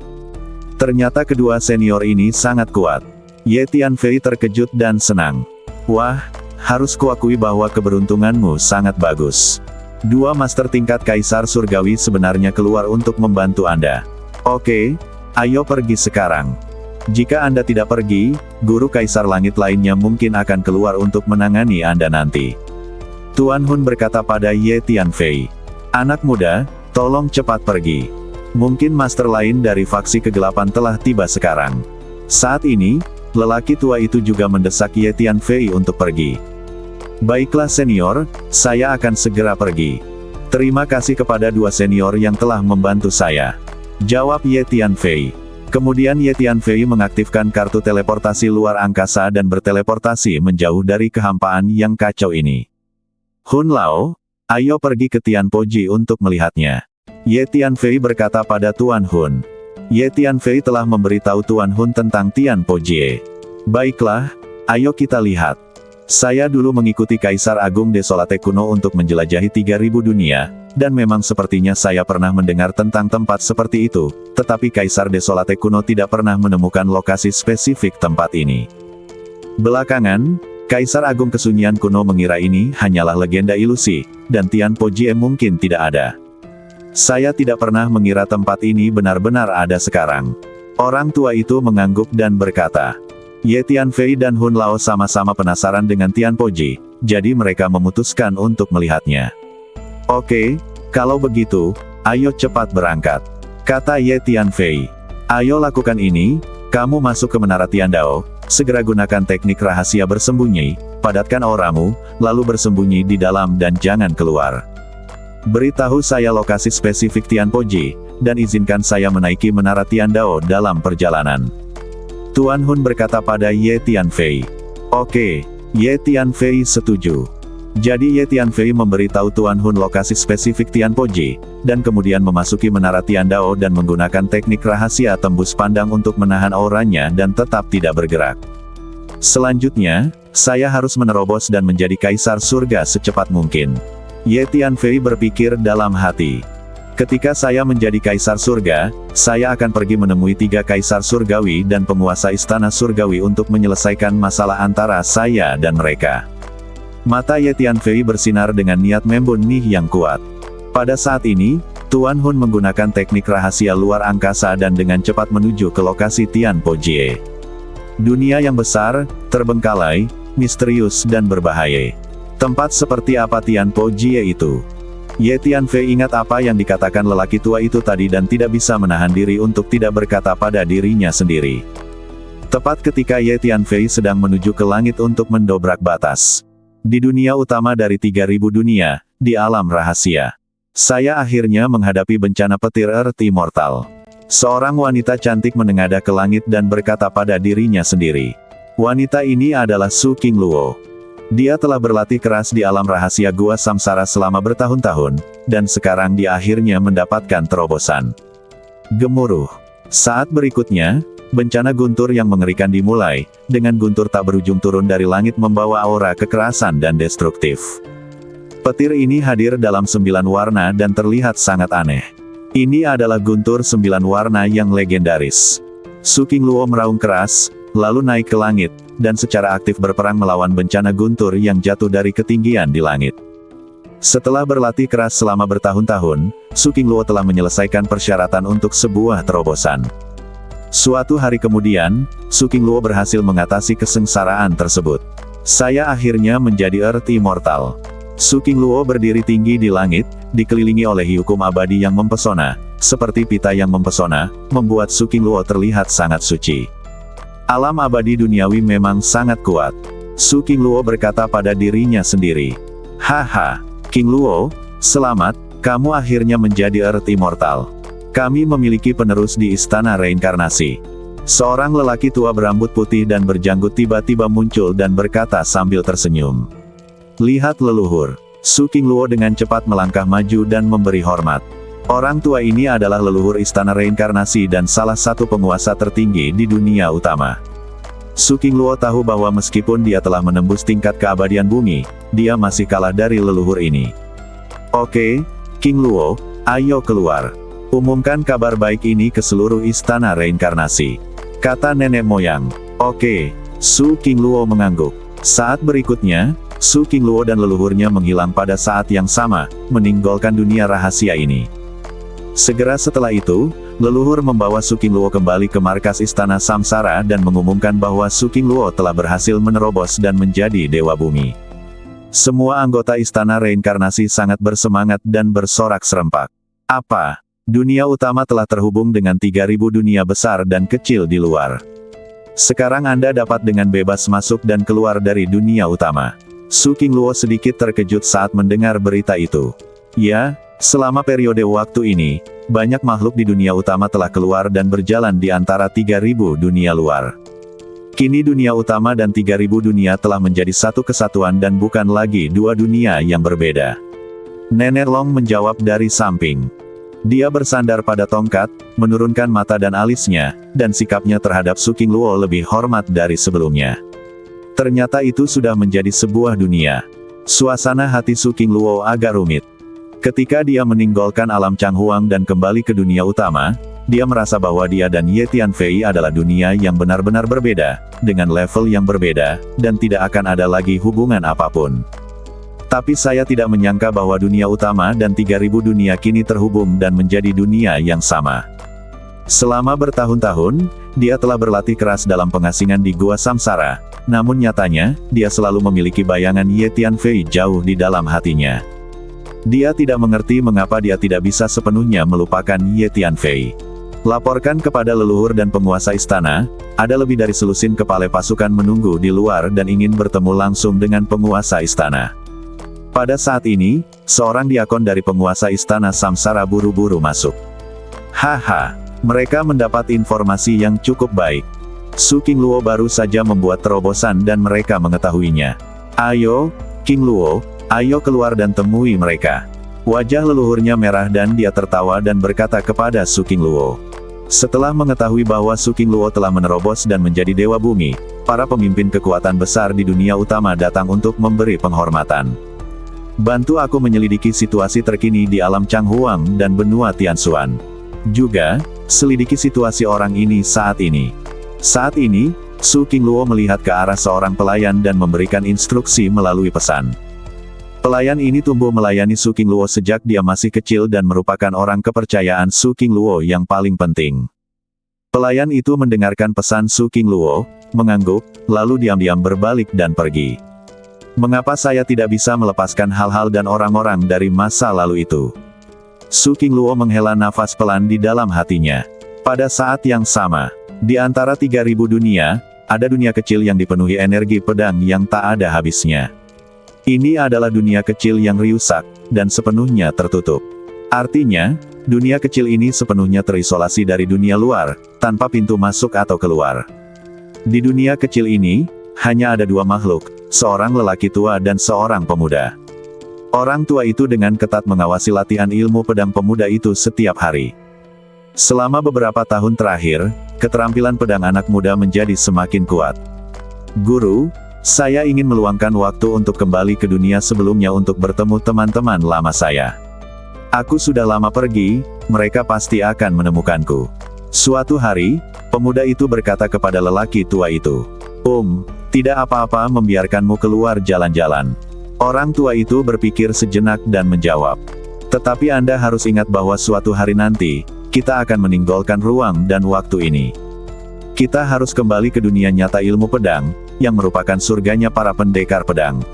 Ternyata kedua senior ini sangat kuat. Ye Tianfei terkejut dan senang. Wah, harus kuakui bahwa keberuntunganmu sangat bagus. 2 master tingkat Kaisar Surgawi sebenarnya keluar untuk membantu Anda. Oke, ayo pergi sekarang. Jika Anda tidak pergi, guru Kaisar Langit lainnya mungkin akan keluar untuk menangani Anda nanti. Tuan Hun berkata pada Ye Tianfei. Anak muda, tolong cepat pergi. Mungkin master lain dari faksi kegelapan telah tiba sekarang. Saat ini, lelaki tua itu juga mendesak Ye Tianfei untuk pergi. Baiklah senior, saya akan segera pergi. Terima kasih kepada 2 senior yang telah membantu saya. Jawab Ye Tianfei. Kemudian Ye Tianfei mengaktifkan kartu teleportasi luar angkasa dan berteleportasi menjauh dari kehampaan yang kacau ini. Hun Lao, ayo pergi ke Tianpoji untuk melihatnya. Ye Tianfei berkata pada Tuan Hun. Ye Tianfei telah memberitahu Tuan Hun tentang Tianpoji. Baiklah, ayo kita lihat. Saya dulu mengikuti Kaisar Agung Desolate kuno untuk menjelajahi 3000 dunia, dan memang sepertinya saya pernah mendengar tentang tempat seperti itu, tetapi Kaisar Desolate kuno tidak pernah menemukan lokasi spesifik tempat ini. Belakangan, Kaisar Agung Kesunyian kuno mengira ini hanyalah legenda ilusi, dan Tianpoji mungkin tidak ada. Saya tidak pernah mengira tempat ini benar-benar ada sekarang. Orang tua itu mengangguk dan berkata, Ye Tianfei dan Hun Lao sama-sama penasaran dengan Tianpo Ji, jadi mereka memutuskan untuk melihatnya. Oke, kalau begitu, ayo cepat berangkat, kata Ye Tianfei. Ayo lakukan ini, kamu masuk ke Menara Tiandao, segera gunakan teknik rahasia bersembunyi, padatkan auramu, lalu bersembunyi di dalam dan jangan keluar. Beritahu saya lokasi spesifik Tianpo Ji, dan izinkan saya menaiki Menara Tiandao dalam perjalanan. Tuan Hun berkata pada Ye Tianfei. Oke, Ye Tianfei setuju. Jadi Ye Tianfei memberitahu Tuan Hun lokasi spesifik Tianpo Ji, dan kemudian memasuki Menara Tiandao dan menggunakan teknik rahasia tembus pandang untuk menahan auranya dan tetap tidak bergerak. Selanjutnya, saya harus menerobos dan menjadi kaisar surga secepat mungkin. Ye Tianfei berpikir dalam hati. Ketika saya menjadi kaisar surga, saya akan pergi menemui 3 kaisar surgawi dan penguasa istana surgawi untuk menyelesaikan masalah antara saya dan mereka. Mata Ye Tianfei bersinar dengan niat membunuh yang kuat. Pada saat ini, Tuan Hun menggunakan teknik rahasia luar angkasa dan dengan cepat menuju ke lokasi Tianpo Ji. Dunia yang besar, terbengkalai, misterius dan berbahaya. Tempat seperti apa Tianpo Ji itu? Ye Tianfei ingat apa yang dikatakan lelaki tua itu tadi dan tidak bisa menahan diri untuk tidak berkata pada dirinya sendiri. Tepat ketika Ye Tianfei sedang menuju ke langit untuk mendobrak batas. Di dunia utama dari 3000 dunia, di alam rahasia. Saya akhirnya menghadapi bencana petir Earth Immortal. Seorang wanita cantik menengadah ke langit dan berkata pada dirinya sendiri. Wanita ini adalah Su Qingluo. Dia telah berlatih keras di alam rahasia Gua Samsara selama bertahun-tahun, dan sekarang dia akhirnya mendapatkan terobosan. Gemuruh. Saat berikutnya, bencana guntur yang mengerikan dimulai, dengan guntur tak berujung turun dari langit membawa aura kekerasan dan destruktif. Petir ini hadir dalam 9 warna dan terlihat sangat aneh. Ini adalah guntur 9 warna yang legendaris. Su Qingluo meraung keras, lalu naik ke langit, dan secara aktif berperang melawan bencana guntur yang jatuh dari ketinggian di langit. Setelah berlatih keras selama bertahun-tahun, Su Qingluo telah menyelesaikan persyaratan untuk sebuah terobosan. Suatu hari kemudian, Su Qingluo berhasil mengatasi kesengsaraan tersebut. Saya akhirnya menjadi Earth Immortal. Su Qingluo berdiri tinggi di langit, dikelilingi oleh hukum abadi yang mempesona, seperti pita yang mempesona, membuat Su Qingluo terlihat sangat suci. Alam abadi duniawi memang sangat kuat. Su Qingluo berkata pada dirinya sendiri. Haha, Qingluo, selamat, kamu akhirnya menjadi Earth Immortal. Kami memiliki penerus di istana reinkarnasi. Seorang lelaki tua berambut putih dan berjanggut tiba-tiba muncul dan berkata sambil tersenyum. Lihat leluhur. Su Qingluo dengan cepat melangkah maju dan memberi hormat. Orang tua ini adalah leluhur istana reinkarnasi dan salah satu penguasa tertinggi di dunia utama. Su Qingluo tahu bahwa meskipun dia telah menembus tingkat keabadian bumi, dia masih kalah dari leluhur ini. Oke, Qingluo, ayo keluar. Umumkan kabar baik ini ke seluruh istana reinkarnasi, kata nenek moyang. Oke, Su Qingluo mengangguk. Saat berikutnya, Su Qingluo dan leluhurnya menghilang pada saat yang sama, meninggalkan dunia rahasia ini. Segera setelah itu, leluhur membawa Su Qingluo kembali ke markas istana Samsara dan mengumumkan bahwa Su Qingluo telah berhasil menerobos dan menjadi dewa bumi. Semua anggota istana reinkarnasi sangat bersemangat dan bersorak serempak. Apa? Dunia utama telah terhubung dengan 3000 dunia besar dan kecil di luar. Sekarang Anda dapat dengan bebas masuk dan keluar dari dunia utama. Su Qingluo sedikit terkejut saat mendengar berita itu. Ya, selama periode waktu ini, banyak makhluk di dunia utama telah keluar dan berjalan di antara 3000 dunia luar. Kini dunia utama dan 3000 dunia telah menjadi satu kesatuan dan bukan lagi 2 dunia yang berbeda. Nenek Long menjawab dari samping. Dia bersandar pada tongkat, menurunkan mata dan alisnya, dan sikapnya terhadap Su Qingluo lebih hormat dari sebelumnya. Ternyata itu sudah menjadi sebuah dunia. Suasana hati Su Qingluo agak rumit. Ketika dia meninggalkan alam Changhuang dan kembali ke dunia utama, dia merasa bahwa dia dan Ye Tianfei adalah dunia yang benar-benar berbeda, dengan level yang berbeda, dan tidak akan ada lagi hubungan apapun. Tapi saya tidak menyangka bahwa dunia utama dan 3000 dunia kini terhubung dan menjadi dunia yang sama. Selama bertahun-tahun, dia telah berlatih keras dalam pengasingan di Gua Samsara, namun nyatanya, dia selalu memiliki bayangan Ye Tianfei jauh di dalam hatinya. Dia tidak mengerti mengapa dia tidak bisa sepenuhnya melupakan Ye Tianfei. Laporkan kepada leluhur dan penguasa istana, ada lebih dari selusin kepala pasukan menunggu di luar dan ingin bertemu langsung dengan penguasa istana. Pada saat ini, seorang diakon dari penguasa istana Samsara buru-buru masuk. Haha, mereka mendapat informasi yang cukup baik. Su Qingluo baru saja membuat terobosan dan mereka mengetahuinya. Ayo, Qingluo, ayo keluar dan temui mereka. Wajah leluhurnya merah dan dia tertawa dan berkata kepada Su Qingluo. Setelah mengetahui bahwa Su Qingluo telah menerobos dan menjadi dewa bumi, para pemimpin kekuatan besar di dunia utama datang untuk memberi penghormatan. Bantu aku menyelidiki situasi terkini di alam Changhuang dan benua Tianxuan. Juga, selidiki situasi orang ini saat ini. Saat ini, Su Qingluo melihat ke arah seorang pelayan dan memberikan instruksi melalui pesan. Pelayan ini tumbuh melayani Su Qingluo sejak dia masih kecil dan merupakan orang kepercayaan Su Qingluo yang paling penting. Pelayan itu mendengarkan pesan Su Qingluo, mengangguk, lalu diam-diam berbalik dan pergi. Mengapa saya tidak bisa melepaskan hal-hal dan orang-orang dari masa lalu itu? Su Qingluo menghela nafas pelan di dalam hatinya. Pada saat yang sama, di antara 3000 dunia, ada dunia kecil yang dipenuhi energi pedang yang tak ada habisnya. Ini adalah dunia kecil yang riusak, dan sepenuhnya tertutup. Artinya, dunia kecil ini sepenuhnya terisolasi dari dunia luar, tanpa pintu masuk atau keluar. Di dunia kecil ini, hanya ada dua makhluk, seorang lelaki tua dan seorang pemuda. Orang tua itu dengan ketat mengawasi latihan ilmu pedang pemuda itu setiap hari. Selama beberapa tahun terakhir, keterampilan pedang anak muda menjadi semakin kuat. Guru, saya ingin meluangkan waktu untuk kembali ke dunia sebelumnya untuk bertemu teman-teman lama saya. Aku sudah lama pergi, mereka pasti akan menemukanku. Suatu hari, pemuda itu berkata kepada lelaki tua itu, tidak apa-apa membiarkanmu keluar jalan-jalan. Orang tua itu berpikir sejenak dan menjawab, tetapi Anda harus ingat bahwa suatu hari nanti, kita akan meninggalkan ruang dan waktu ini. Kita harus kembali ke dunia nyata ilmu pedang, yang merupakan surganya para pendekar pedang.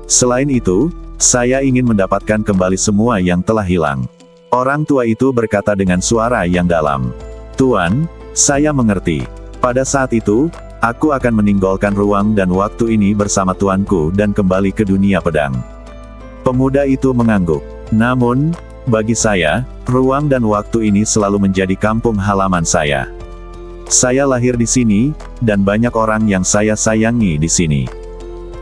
Selain itu, saya ingin mendapatkan kembali semua yang telah hilang. Orang tua itu berkata dengan suara yang dalam. Tuan, saya mengerti. Pada saat itu, aku akan meninggalkan ruang dan waktu ini bersama tuanku dan kembali ke dunia pedang. Pemuda itu mengangguk. Namun, bagi saya, ruang dan waktu ini selalu menjadi kampung halaman saya. Saya lahir di sini, dan banyak orang yang saya sayangi di sini.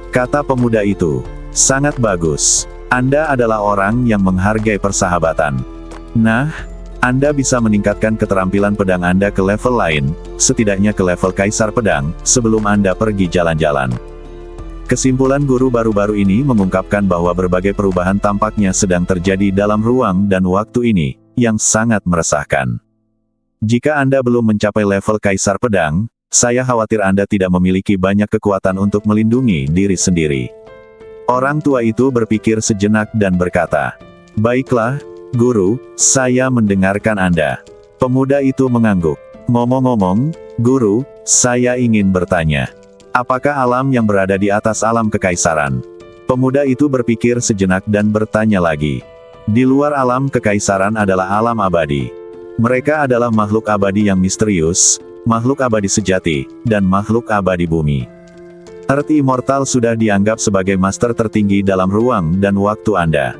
Kata pemuda itu, sangat bagus. Anda adalah orang yang menghargai persahabatan. Nah, Anda bisa meningkatkan keterampilan pedang Anda ke level lain, setidaknya ke level Kaisar Pedang, sebelum Anda pergi jalan-jalan. Kesimpulan guru baru-baru ini mengungkapkan bahwa berbagai perubahan tampaknya sedang terjadi dalam ruang dan waktu ini, yang sangat meresahkan. Jika Anda belum mencapai level Kaisar Pedang, saya khawatir Anda tidak memiliki banyak kekuatan untuk melindungi diri sendiri. Orang tua itu berpikir sejenak dan berkata, baiklah, guru, saya mendengarkan Anda. Pemuda itu mengangguk. Ngomong-ngomong, guru, saya ingin bertanya. Apakah alam yang berada di atas alam kekaisaran? Pemuda itu berpikir sejenak dan bertanya lagi. Di luar alam kekaisaran adalah alam abadi. Mereka adalah makhluk abadi yang misterius, makhluk abadi sejati, dan makhluk abadi bumi. Earth Immortal sudah dianggap sebagai master tertinggi dalam ruang dan waktu Anda.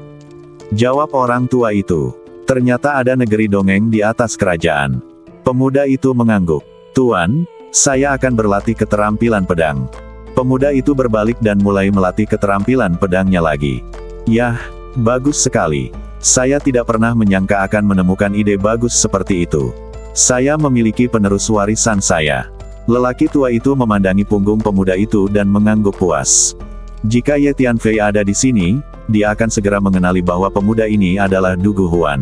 Jawab orang tua itu. Ternyata ada negeri dongeng di atas kerajaan. Pemuda itu mengangguk. Tuan, saya akan berlatih keterampilan pedang. Pemuda itu berbalik dan mulai melatih keterampilan pedangnya lagi. Yah, bagus sekali. Saya tidak pernah menyangka akan menemukan ide bagus seperti itu. Saya memiliki penerus warisan saya. Lelaki tua itu memandangi punggung pemuda itu dan mengangguk puas. Jika Ye Tianfei ada di sini, dia akan segera mengenali bahwa pemuda ini adalah Dugu Huan.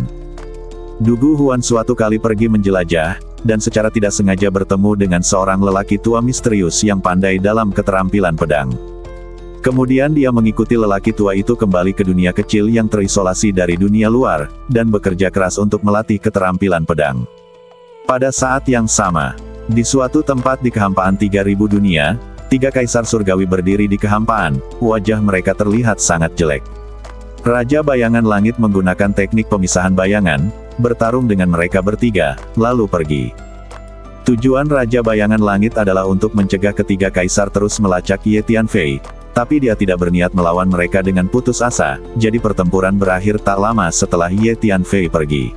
Dugu Huan suatu kali pergi menjelajah, dan secara tidak sengaja bertemu dengan seorang lelaki tua misterius yang pandai dalam keterampilan pedang. Kemudian dia mengikuti lelaki tua itu kembali ke dunia kecil yang terisolasi dari dunia luar, dan bekerja keras untuk melatih keterampilan pedang. Pada saat yang sama, di suatu tempat di kehampaan 3000 dunia, 3 kaisar surgawi berdiri di kehampaan, wajah mereka terlihat sangat jelek. Raja Bayangan Langit menggunakan teknik pemisahan bayangan, bertarung dengan mereka bertiga, lalu pergi. Tujuan Raja Bayangan Langit adalah untuk mencegah ketiga kaisar terus melacak Ye Tianfei, tapi dia tidak berniat melawan mereka dengan putus asa, jadi pertempuran berakhir tak lama setelah Ye Tianfei pergi.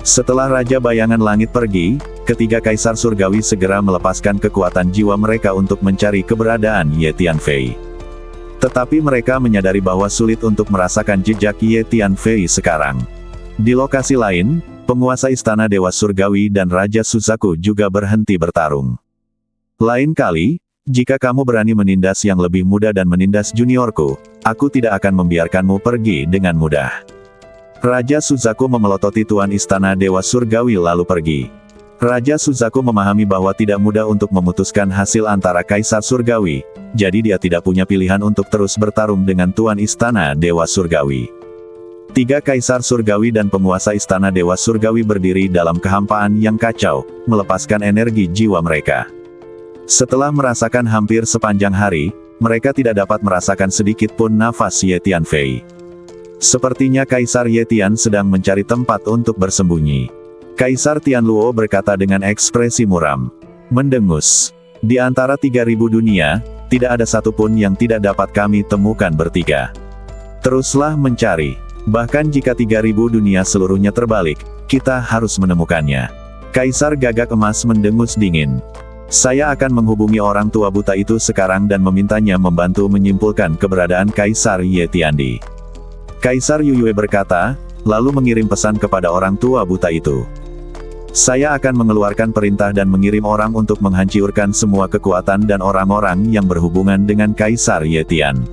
Setelah Raja Bayangan Langit pergi, ketiga kaisar surgawi segera melepaskan kekuatan jiwa mereka untuk mencari keberadaan Ye Tianfei. Tetapi mereka menyadari bahwa sulit untuk merasakan jejak Ye Tianfei sekarang. Di lokasi lain, penguasa Istana Dewa Surgawi dan Raja Suzaku juga berhenti bertarung. Lain kali, jika kamu berani menindas yang lebih muda dan menindas juniorku, aku tidak akan membiarkanmu pergi dengan mudah. Raja Suzaku memelototi Tuan Istana Dewa Surgawi lalu pergi. Raja Suzaku memahami bahwa tidak mudah untuk memutuskan hasil antara Kaisar Surgawi, jadi dia tidak punya pilihan untuk terus bertarung dengan Tuan Istana Dewa Surgawi. 3 kaisar surgawi dan penguasa Istana Dewa Surgawi berdiri dalam kehampaan yang kacau, melepaskan energi jiwa mereka. Setelah merasakan hampir sepanjang hari, mereka tidak dapat merasakan sedikit pun nafas Ye Tianfei. Sepertinya Kaisar Ye Tian sedang mencari tempat untuk bersembunyi. Kaisar Tianluo berkata dengan ekspresi muram. Mendengus. Di antara 3000 dunia, tidak ada satupun yang tidak dapat kami temukan bertiga. Teruslah mencari. Bahkan jika 3000 dunia seluruhnya terbalik, kita harus menemukannya. Kaisar Gagak Emas mendengus dingin. Saya akan menghubungi orang tua buta itu sekarang dan memintanya membantu menyimpulkan keberadaan Kaisar Ye Tiandi. Kaisar Yuyue berkata, lalu mengirim pesan kepada orang tua buta itu. Saya akan mengeluarkan perintah dan mengirim orang untuk menghancurkan semua kekuatan dan orang-orang yang berhubungan dengan Kaisar Ye Tian.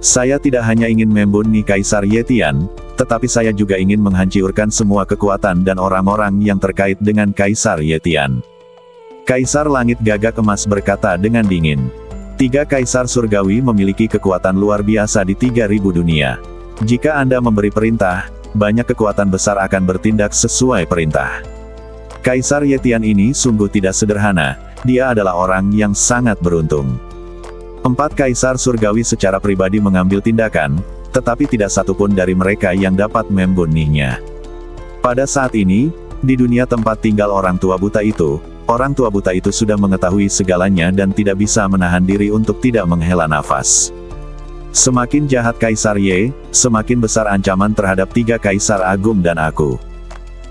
Saya tidak hanya ingin membunuh Kaisar Ye Tian, tetapi saya juga ingin menghancurkan semua kekuatan dan orang-orang yang terkait dengan Kaisar Ye Tian. Kaisar Langit Gagak Emas berkata dengan dingin. 3 kaisar surgawi memiliki kekuatan luar biasa di 3000 dunia. Jika Anda memberi perintah, banyak kekuatan besar akan bertindak sesuai perintah. Kaisar Ye Tian ini sungguh tidak sederhana, dia adalah orang yang sangat beruntung. 4 kaisar surgawi secara pribadi mengambil tindakan, tetapi tidak satupun dari mereka yang dapat membunuhnya. Pada saat ini, di dunia tempat tinggal orang tua buta itu, orang tua buta itu sudah mengetahui segalanya dan tidak bisa menahan diri untuk tidak menghela nafas. Semakin jahat Kaisar Ye, semakin besar ancaman terhadap 3 kaisar agung dan aku.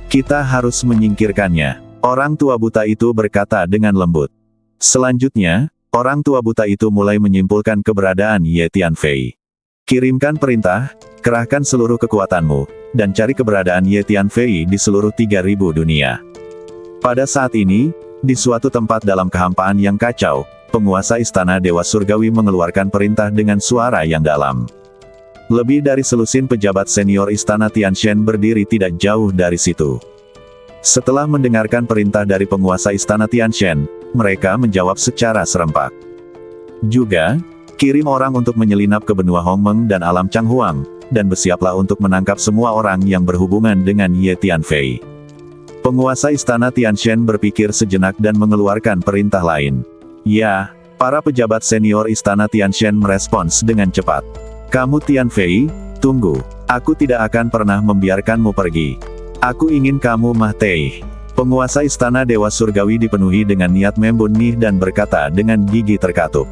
Kita harus menyingkirkannya. Orang tua buta itu berkata dengan lembut. Selanjutnya, orang tua buta itu mulai menyimpulkan keberadaan Ye Tianfei. Kirimkan perintah, kerahkan seluruh kekuatanmu, dan cari keberadaan Ye Tianfei di seluruh 3000 dunia. Pada saat ini, di suatu tempat dalam kehampaan yang kacau, penguasa Istana Dewa Surgawi mengeluarkan perintah dengan suara yang dalam. Lebih dari selusin pejabat senior Istana Tianshan berdiri tidak jauh dari situ. Setelah mendengarkan perintah dari penguasa Istana Tianshan, mereka menjawab secara serempak. Juga, kirim orang untuk menyelinap ke benua Hongmeng dan alam Changhuang, dan bersiaplah untuk menangkap semua orang yang berhubungan dengan Ye Tianfei. Penguasa Istana Tianshan berpikir sejenak dan mengeluarkan perintah lain. Ya, para pejabat senior Istana Tianshan merespons dengan cepat. Kamu Tianfei, tunggu. Aku tidak akan pernah membiarkanmu pergi. Aku ingin kamu mati. Penguasa Istana Dewa Surgawi dipenuhi dengan niat membunuh dan berkata dengan gigi terkatup.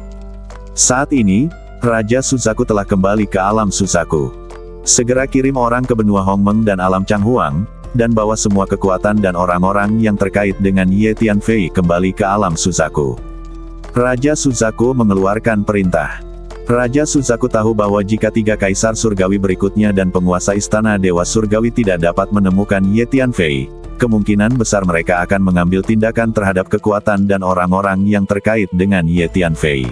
Saat ini, Raja Suzaku telah kembali ke alam Suzaku. Segera kirim orang ke benua Hongmeng dan alam Changhuang, dan bawa semua kekuatan dan orang-orang yang terkait dengan Ye Tianfei kembali ke alam Suzaku. Raja Suzaku mengeluarkan perintah. Raja Suzaku tahu bahwa jika 3 kaisar surgawi berikutnya dan penguasa Istana Dewa Surgawi tidak dapat menemukan Ye Tianfei, kemungkinan besar mereka akan mengambil tindakan terhadap kekuatan dan orang-orang yang terkait dengan Ye Tianfei.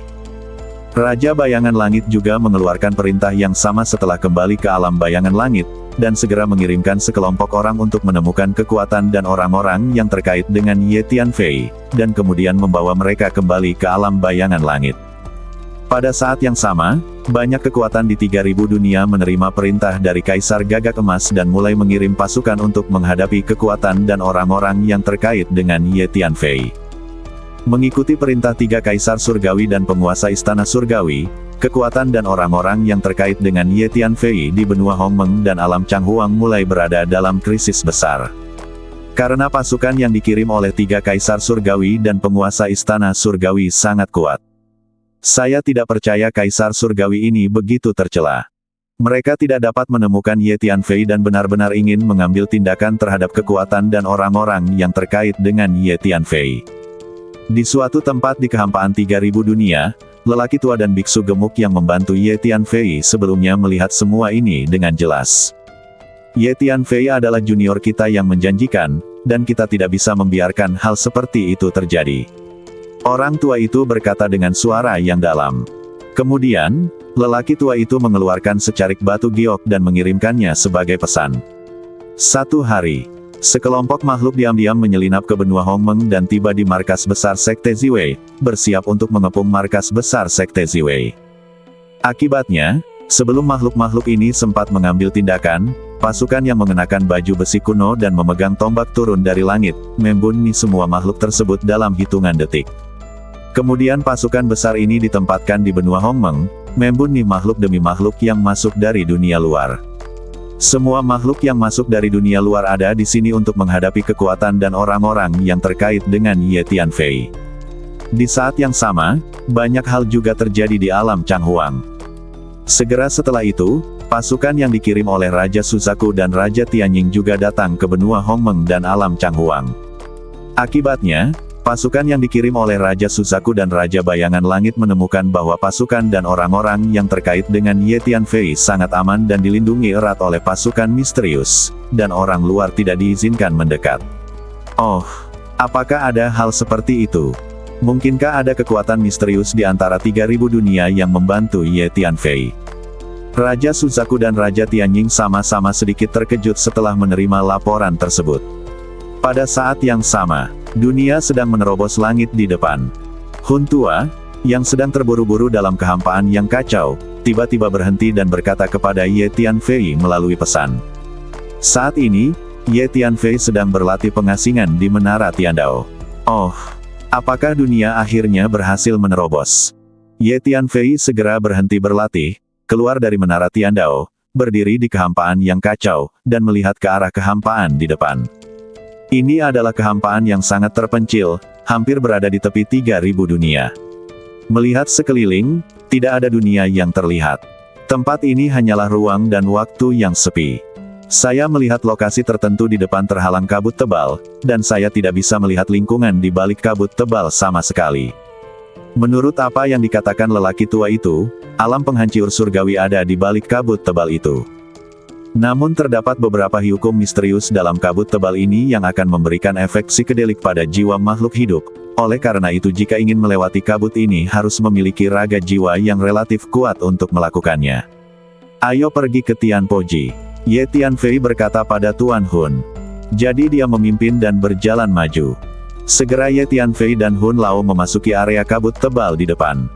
Raja Bayangan Langit juga mengeluarkan perintah yang sama setelah kembali ke alam Bayangan Langit, dan segera mengirimkan sekelompok orang untuk menemukan kekuatan dan orang-orang yang terkait dengan Ye Tianfei, dan kemudian membawa mereka kembali ke alam Bayangan Langit. Pada saat yang sama, banyak kekuatan di 3000 dunia menerima perintah dari Kaisar Gagak Emas dan mulai mengirim pasukan untuk menghadapi kekuatan dan orang-orang yang terkait dengan Ye Tianfei. Mengikuti perintah 3 Kaisar Surgawi dan penguasa Istana Surgawi, kekuatan dan orang-orang yang terkait dengan Ye Tianfei di benua Hongmeng dan alam Changhuang mulai berada dalam krisis besar. Karena pasukan yang dikirim oleh 3 Kaisar Surgawi dan penguasa Istana Surgawi sangat kuat. Saya tidak percaya Kaisar Surgawi ini begitu tercela. Mereka tidak dapat menemukan Ye Tianfei dan benar-benar ingin mengambil tindakan terhadap kekuatan dan orang-orang yang terkait dengan Ye Tianfei. Di suatu tempat di kehampaan 3000 dunia, lelaki tua dan biksu gemuk yang membantu Ye Tianfei sebelumnya melihat semua ini dengan jelas. Ye Tianfei adalah junior kita yang menjanjikan, dan kita tidak bisa membiarkan hal seperti itu terjadi. Orang tua itu berkata dengan suara yang dalam. Kemudian, lelaki tua itu mengeluarkan secarik batu giok dan mengirimkannya sebagai pesan. Suatu hari, sekelompok makhluk diam-diam menyelinap ke benua Hongmeng dan tiba di markas besar Sekte Ziwei, bersiap untuk mengepung markas besar Sekte Ziwei. Akibatnya, sebelum makhluk-makhluk ini sempat mengambil tindakan, pasukan yang mengenakan baju besi kuno dan memegang tombak turun dari langit, membunuh semua makhluk tersebut dalam hitungan detik. Kemudian pasukan besar ini ditempatkan di benua Hongmeng, membunuh makhluk demi makhluk yang masuk dari dunia luar. Semua makhluk yang masuk dari dunia luar ada di sini untuk menghadapi kekuatan dan orang-orang yang terkait dengan Ye Tianfei. Di saat yang sama, banyak hal juga terjadi di alam Changhuang. Segera setelah itu, pasukan yang dikirim oleh Raja Suzaku dan Raja Tianying juga datang ke benua Hongmeng dan alam Changhuang. Akibatnya, pasukan yang dikirim oleh Raja Suzaku dan Raja Bayangan Langit menemukan bahwa pasukan dan orang-orang yang terkait dengan Ye Tianfei sangat aman dan dilindungi erat oleh pasukan misterius, dan orang luar tidak diizinkan mendekat. Oh, apakah ada hal seperti itu? Mungkinkah ada kekuatan misterius di antara 3000 dunia yang membantu Ye Tianfei? Raja Suzaku dan Raja Tianying sama-sama sedikit terkejut setelah menerima laporan tersebut. Pada saat yang sama, dunia sedang menerobos langit di depan. Hun Tua, yang sedang terburu-buru dalam kehampaan yang kacau, tiba-tiba berhenti dan berkata kepada Ye Tianfei melalui pesan. Saat ini, Ye Tianfei sedang berlatih pengasingan di Menara Tiandao. Oh, apakah dunia akhirnya berhasil menerobos? Ye Tianfei segera berhenti berlatih, keluar dari Menara Tiandao, berdiri di kehampaan yang kacau, dan melihat ke arah kehampaan di depan. Ini adalah kehampaan yang sangat terpencil, hampir berada di tepi 3000 dunia. Melihat sekeliling, tidak ada dunia yang terlihat. Tempat ini hanyalah ruang dan waktu yang sepi. Saya melihat lokasi tertentu di depan terhalang kabut tebal, dan saya tidak bisa melihat lingkungan di balik kabut tebal sama sekali. Menurut apa yang dikatakan lelaki tua itu, alam penghancur surgawi ada di balik kabut tebal itu. Namun terdapat beberapa hukum misterius dalam kabut tebal ini yang akan memberikan efek psikedelik pada jiwa makhluk hidup. Oleh karena itu jika ingin melewati kabut ini harus memiliki raga jiwa yang relatif kuat untuk melakukannya. Ayo pergi ke Tianpoji. Ye Tianfei berkata pada Tuan Hun. Jadi dia memimpin dan berjalan maju. Segera Ye Tianfei dan Hun Lao memasuki area kabut tebal di depan.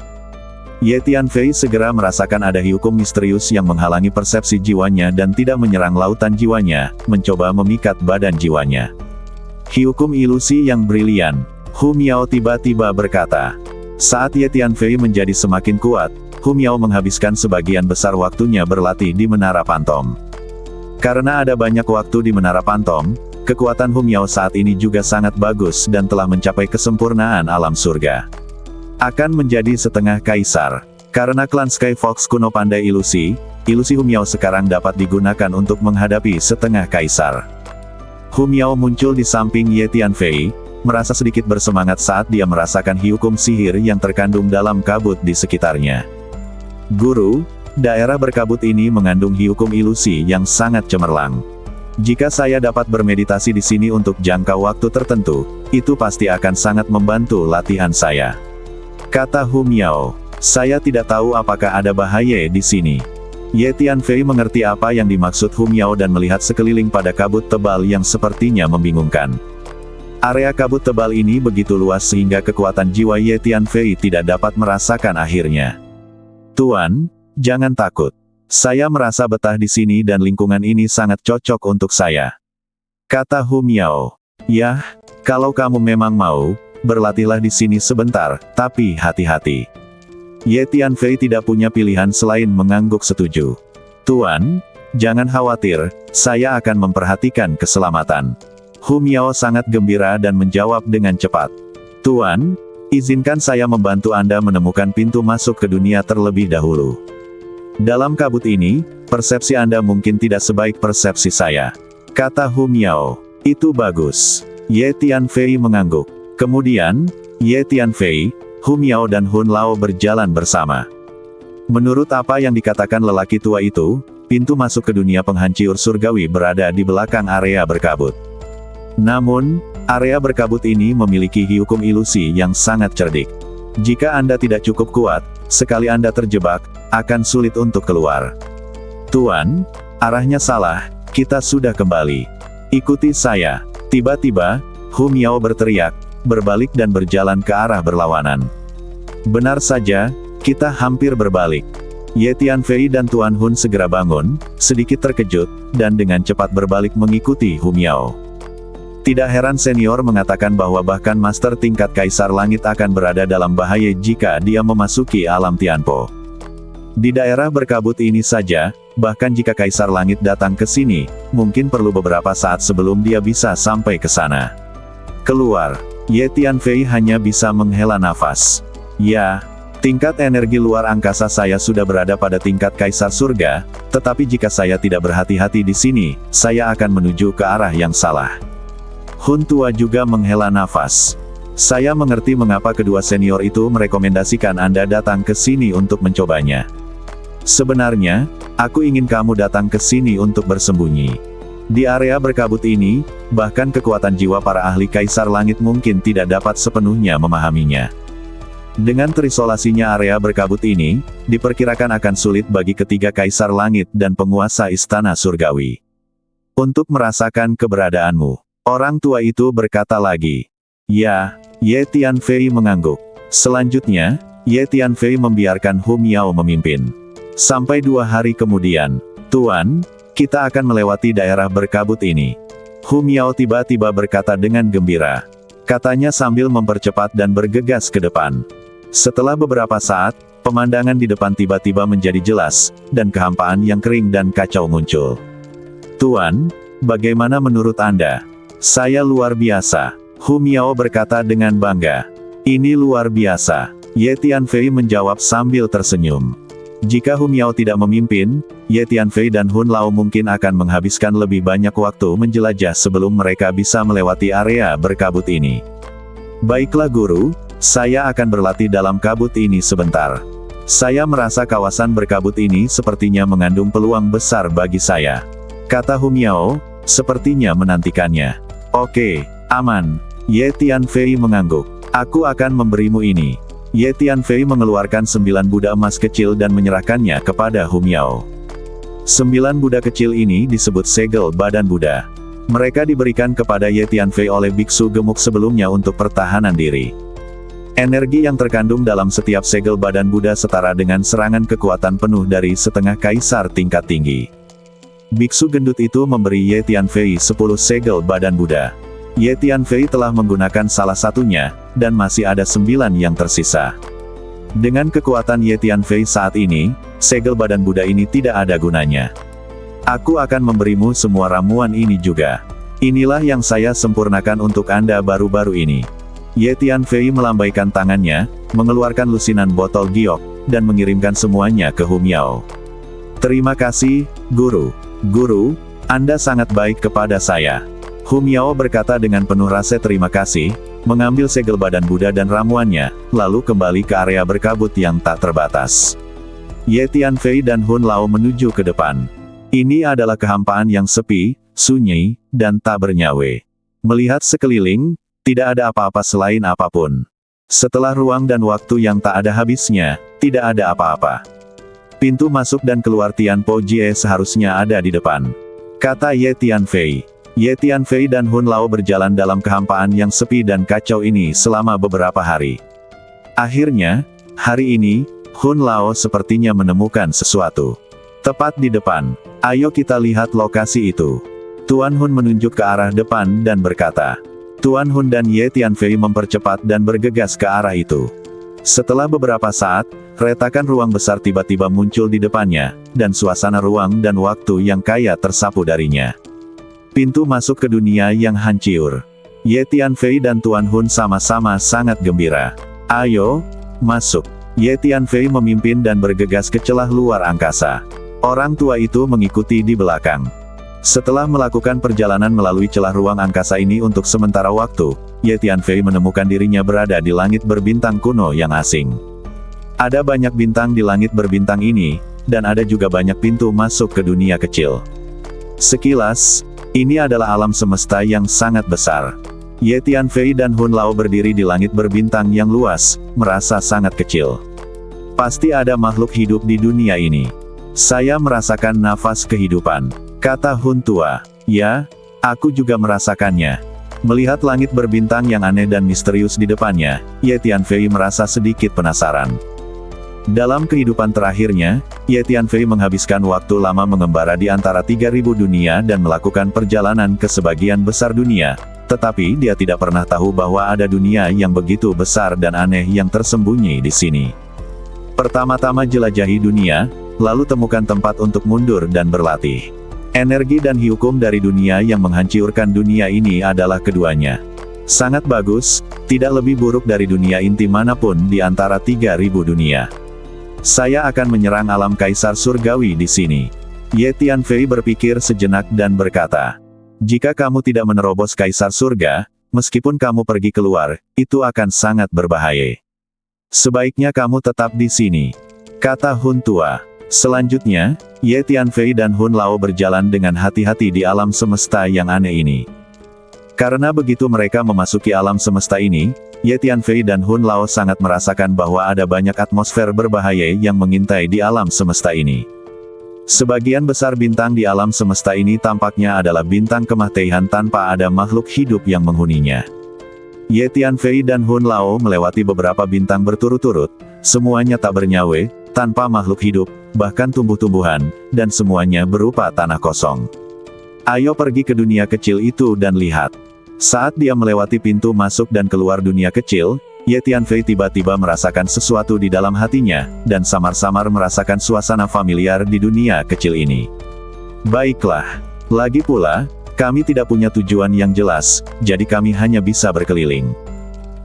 Ye Tianfei segera merasakan ada hukum misterius yang menghalangi persepsi jiwanya dan tidak menyerang lautan jiwanya, mencoba memikat badan jiwanya. Hukum ilusi yang brilian. Hu Miao tiba-tiba berkata. Saat Ye Tianfei menjadi semakin kuat, Hu Miao menghabiskan sebagian besar waktunya berlatih di Menara Pantom. Karena ada banyak waktu di Menara Pantom, kekuatan Hu Miao saat ini juga sangat bagus dan telah mencapai kesempurnaan alam surga. Akan menjadi setengah kaisar. Karena klan Sky Fox kuno pandai ilusi, ilusi Hu Miao sekarang dapat digunakan untuk menghadapi setengah kaisar. Hu Miao muncul di samping Ye Tianfei, merasa sedikit bersemangat saat dia merasakan hukum sihir yang terkandung dalam kabut di sekitarnya. Guru, daerah berkabut ini mengandung hukum ilusi yang sangat cemerlang. Jika saya dapat bermeditasi di sini untuk jangka waktu tertentu, itu pasti akan sangat membantu latihan saya. Kata Hu Miao, saya tidak tahu apakah ada bahaya di sini. Ye Tianfei mengerti apa yang dimaksud Hu Miao dan melihat sekeliling pada kabut tebal yang sepertinya membingungkan. Area kabut tebal ini begitu luas sehingga kekuatan jiwa Ye Tianfei tidak dapat merasakan akhirnya. Tuan, jangan takut. Saya merasa betah di sini dan lingkungan ini sangat cocok untuk saya. Kata Hu Miao. Yah, kalau kamu memang mau, berlatihlah di sini sebentar, tapi hati-hati. Ye Tianfei tidak punya pilihan selain mengangguk setuju. Tuan, jangan khawatir, saya akan memperhatikan keselamatan. Hu Miao sangat gembira dan menjawab dengan cepat. Tuan, izinkan saya membantu Anda menemukan pintu masuk ke dunia terlebih dahulu. Dalam kabut ini, persepsi Anda mungkin tidak sebaik persepsi saya. Kata Hu Miao. Itu bagus. Ye Tianfei mengangguk. Kemudian, Ye Tianfei, Hu Miao dan Hun Lao berjalan bersama. Menurut apa yang dikatakan lelaki tua itu, pintu masuk ke dunia penghancur surgawi berada di belakang area berkabut. Namun, area berkabut ini memiliki hukum ilusi yang sangat cerdik. Jika Anda tidak cukup kuat, sekali Anda terjebak, akan sulit untuk keluar. Tuan, arahnya salah, kita sudah kembali. Ikuti saya. Tiba-tiba, Hu Miao berteriak, berbalik dan berjalan ke arah berlawanan. Benar saja, kita hampir berbalik. Ye Tianfei dan Tuan Hun segera bangun, sedikit terkejut, dan dengan cepat berbalik mengikuti Hu Miao. Tidak heran senior mengatakan bahwa bahkan master tingkat Kaisar Langit akan berada dalam bahaya jika dia memasuki alam Tianpo. Di daerah berkabut ini saja, bahkan jika Kaisar Langit datang ke sini, mungkin perlu beberapa saat sebelum dia bisa sampai ke sana. Keluar, Ye Tianfei hanya bisa menghela nafas. Ya, tingkat energi luar angkasa saya sudah berada pada tingkat Kaisar Surga, tetapi jika saya tidak berhati-hati di sini, saya akan menuju ke arah yang salah. Hun tua juga menghela nafas. Saya mengerti mengapa kedua senior itu merekomendasikan Anda datang ke sini untuk mencobanya. Sebenarnya, aku ingin kamu datang ke sini untuk bersembunyi. Di area berkabut ini, bahkan kekuatan jiwa para ahli Kaisar Langit mungkin tidak dapat sepenuhnya memahaminya. Dengan terisolasinya area berkabut ini, diperkirakan akan sulit bagi ketiga Kaisar Langit dan penguasa Istana Surgawi untuk merasakan keberadaanmu. Orang tua itu berkata lagi. Ya, Ye Tianfei mengangguk. Selanjutnya, Ye Tianfei membiarkan Hu Miao memimpin. Sampai 2 hari kemudian, Tuan, kita akan melewati daerah berkabut ini. Hu Miao tiba-tiba berkata dengan gembira. Katanya sambil mempercepat dan bergegas ke depan. Setelah beberapa saat, pemandangan di depan tiba-tiba menjadi jelas, dan kehampaan yang kering dan kacau muncul. Tuan, bagaimana menurut Anda? Saya luar biasa. Hu Miao berkata dengan bangga. Ini luar biasa. Ye Tianfei menjawab sambil tersenyum. Jika Hu Miao tidak memimpin, Ye Tianfei dan Hun Lao mungkin akan menghabiskan lebih banyak waktu menjelajah sebelum mereka bisa melewati area berkabut ini. Baiklah guru, saya akan berlatih dalam kabut ini sebentar. Saya merasa kawasan berkabut ini sepertinya mengandung peluang besar bagi saya. Kata Hu Miao, sepertinya menantikannya. Oke, aman. Ye Tianfei mengangguk. Aku akan memberimu ini. Ye Tianfei mengeluarkan 9 Buddha emas kecil dan menyerahkannya kepada Hu Miao. 9 Buddha kecil ini disebut segel badan Buddha. Mereka diberikan kepada Ye Tianfei oleh biksu gemuk sebelumnya untuk pertahanan diri. Energi yang terkandung dalam setiap segel badan Buddha setara dengan serangan kekuatan penuh dari setengah kaisar tingkat tinggi. Biksu gendut itu memberi Ye Tianfei 10 segel badan Buddha. Ye Tianfei telah menggunakan salah satunya, dan masih ada 9 yang tersisa. Dengan kekuatan Ye Tianfei saat ini, segel badan Buddha ini tidak ada gunanya. Aku akan memberimu semua ramuan ini juga. Inilah yang saya sempurnakan untuk Anda baru-baru ini. Ye Tianfei melambaikan tangannya, mengeluarkan lusinan botol giok, dan mengirimkan semuanya ke Hu Miao. Terima kasih, Guru. Guru, Anda sangat baik kepada saya. Hu Miao berkata dengan penuh rasa terima kasih, mengambil segel badan Buddha dan ramuannya, lalu kembali ke area berkabut yang tak terbatas. Ye Tianfei dan Hun Lao menuju ke depan. Ini adalah kehampaan yang sepi, sunyi, dan tak bernyawa. Melihat sekeliling, tidak ada apa-apa selain apapun. Setelah ruang dan waktu yang tak ada habisnya, tidak ada apa-apa. Pintu masuk dan keluar Tianpo Jie seharusnya ada di depan. Kata Ye Tianfei. Ye Tianfei dan Hun Lao berjalan dalam kehampaan yang sepi dan kacau ini selama beberapa hari. Akhirnya, hari ini, Hun Lao sepertinya menemukan sesuatu. Tepat di depan. Ayo kita lihat lokasi itu. Tuan Hun menunjuk ke arah depan dan berkata. Tuan Hun dan Ye Tianfei mempercepat dan bergegas ke arah itu. Setelah beberapa saat, retakan ruang besar tiba-tiba muncul di depannya, dan suasana ruang dan waktu yang kaya tersapu darinya. Pintu masuk ke dunia yang hancur. Ye Tianfei dan Tuan Hun sama-sama sangat gembira. Ayo, masuk. Ye Tianfei memimpin dan bergegas ke celah luar angkasa. Orang tua itu mengikuti di belakang. Setelah melakukan perjalanan melalui celah ruang angkasa ini untuk sementara waktu, Ye Tianfei menemukan dirinya berada di langit berbintang kuno yang asing. Ada banyak bintang di langit berbintang ini, dan ada juga banyak pintu masuk ke dunia kecil. Sekilas, ini adalah alam semesta yang sangat besar. Ye Tianfei dan Hun Lao berdiri di langit berbintang yang luas, merasa sangat kecil. Pasti ada makhluk hidup di dunia ini. Saya merasakan nafas kehidupan, kata Hun tua. Ya, aku juga merasakannya. Melihat langit berbintang yang aneh dan misterius di depannya, Ye Tianfei merasa sedikit penasaran. Dalam kehidupan terakhirnya, Ye Tianfei menghabiskan waktu lama mengembara di antara 3.000 dunia dan melakukan perjalanan ke sebagian besar dunia, tetapi dia tidak pernah tahu bahwa ada dunia yang begitu besar dan aneh yang tersembunyi di sini. Pertama-tama jelajahi dunia, lalu temukan tempat untuk mundur dan berlatih. Energi dan hukum dari dunia yang menghancurkan dunia ini adalah keduanya. Sangat bagus, tidak lebih buruk dari dunia inti manapun di antara 3.000 dunia. Saya akan menyerang alam kaisar surgawi di sini. Ye Tianfei berpikir sejenak dan berkata, jika kamu tidak menerobos kaisar surga, meskipun kamu pergi keluar, itu akan sangat berbahaya. Sebaiknya kamu tetap di sini, kata Hun tua. Selanjutnya, Ye Tianfei dan Hun Lao berjalan dengan hati-hati di alam semesta yang aneh ini. Karena begitu mereka memasuki alam semesta ini, Ye Tianfei dan Hun Lao sangat merasakan bahwa ada banyak atmosfer berbahaya yang mengintai di alam semesta ini. Sebagian besar bintang di alam semesta ini tampaknya adalah bintang kematian tanpa ada makhluk hidup yang menghuninya. Ye Tianfei dan Hun Lao melewati beberapa bintang berturut-turut, semuanya tak bernyawa, tanpa makhluk hidup, bahkan tumbuh-tumbuhan, dan semuanya berupa tanah kosong. Ayo pergi ke dunia kecil itu dan lihat. Saat dia melewati pintu masuk dan keluar dunia kecil, Ye Tianfei tiba-tiba merasakan sesuatu di dalam hatinya, dan samar-samar merasakan suasana familiar di dunia kecil ini. Baiklah. Lagi pula, kami tidak punya tujuan yang jelas, jadi kami hanya bisa berkeliling.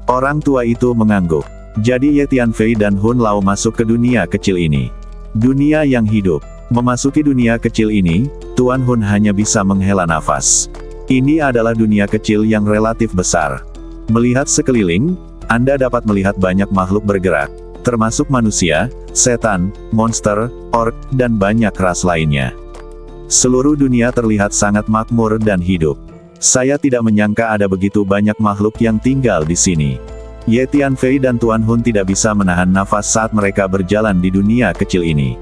Orang tua itu mengangguk. Jadi Ye Tianfei dan Hun Lao masuk ke dunia kecil ini. Dunia yang hidup. Memasuki dunia kecil ini, Tuan Hun hanya bisa menghela nafas. Ini adalah dunia kecil yang relatif besar. Melihat sekeliling, Anda dapat melihat banyak makhluk bergerak, termasuk manusia, setan, monster, orc, dan banyak ras lainnya. Seluruh dunia terlihat sangat makmur dan hidup. Saya tidak menyangka ada begitu banyak makhluk yang tinggal di sini. Ye Tianfei dan Tuan Hun tidak bisa menahan nafas saat mereka berjalan di dunia kecil ini.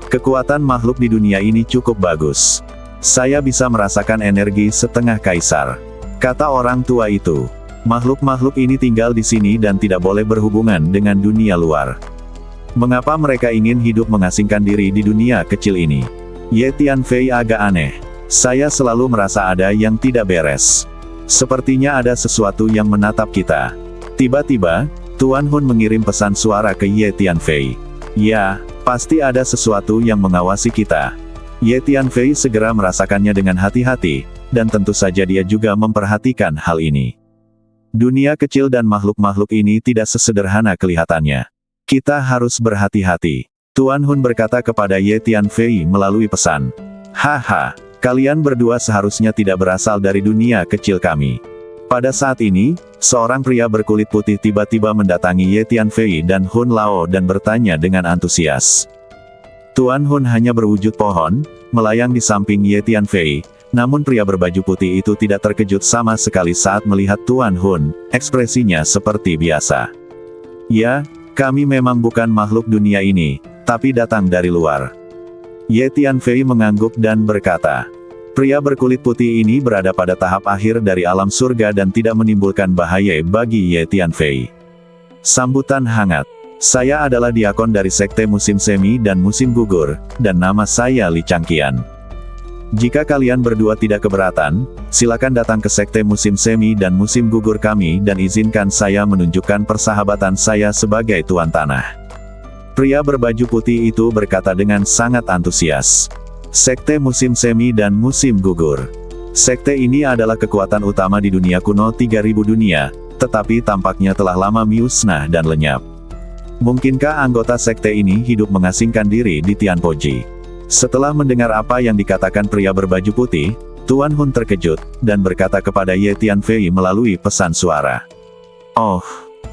Kekuatan makhluk di dunia ini cukup bagus. Saya bisa merasakan energi setengah kaisar, kata orang tua itu. Makhluk-makhluk ini tinggal di sini dan tidak boleh berhubungan dengan dunia luar. Mengapa mereka ingin hidup mengasingkan diri di dunia kecil ini? Ye Tianfei agak aneh. Saya selalu merasa ada yang tidak beres. Sepertinya ada sesuatu yang menatap kita. Tiba-tiba, Tuan Hun mengirim pesan suara ke Ye Tianfei. Ya, pasti ada sesuatu yang mengawasi kita. Ye Tianfei segera merasakannya dengan hati-hati, dan tentu saja dia juga memperhatikan hal ini. Dunia kecil dan makhluk-makhluk ini tidak sesederhana kelihatannya. Kita harus berhati-hati. Tuan Hun berkata kepada Ye Tianfei melalui pesan. Haha, kalian berdua seharusnya tidak berasal dari dunia kecil kami. Pada saat ini, seorang pria berkulit putih tiba-tiba mendatangi Ye Tianfei dan Hun Lao dan bertanya dengan antusias. Tuan Hun hanya berwujud pohon, melayang di samping Ye Tianfei, namun pria berbaju putih itu tidak terkejut sama sekali saat melihat Tuan Hun, ekspresinya seperti biasa. Ya, kami memang bukan makhluk dunia ini, tapi datang dari luar. Ye Tianfei mengangguk dan berkata, pria berkulit putih ini berada pada tahap akhir dari alam surga dan tidak menimbulkan bahaya bagi Ye Tianfei. Sambutan hangat. Saya adalah diakon dari Sekte Musim Semi dan Musim Gugur, dan nama saya Li Changqian. Jika kalian berdua tidak keberatan, silakan datang ke Sekte Musim Semi dan Musim Gugur kami dan izinkan saya menunjukkan persahabatan saya sebagai Tuan Tanah. Pria berbaju putih itu berkata dengan sangat antusias. Sekte Musim Semi dan Musim Gugur. Sekte ini adalah kekuatan utama di dunia kuno 3000 dunia, tetapi tampaknya telah lama musnah dan lenyap. Mungkinkah anggota sekte ini hidup mengasingkan diri di Tianpoji? Setelah mendengar apa yang dikatakan pria berbaju putih, Tuan Hun terkejut, dan berkata kepada Ye Tianfei melalui pesan suara. Oh,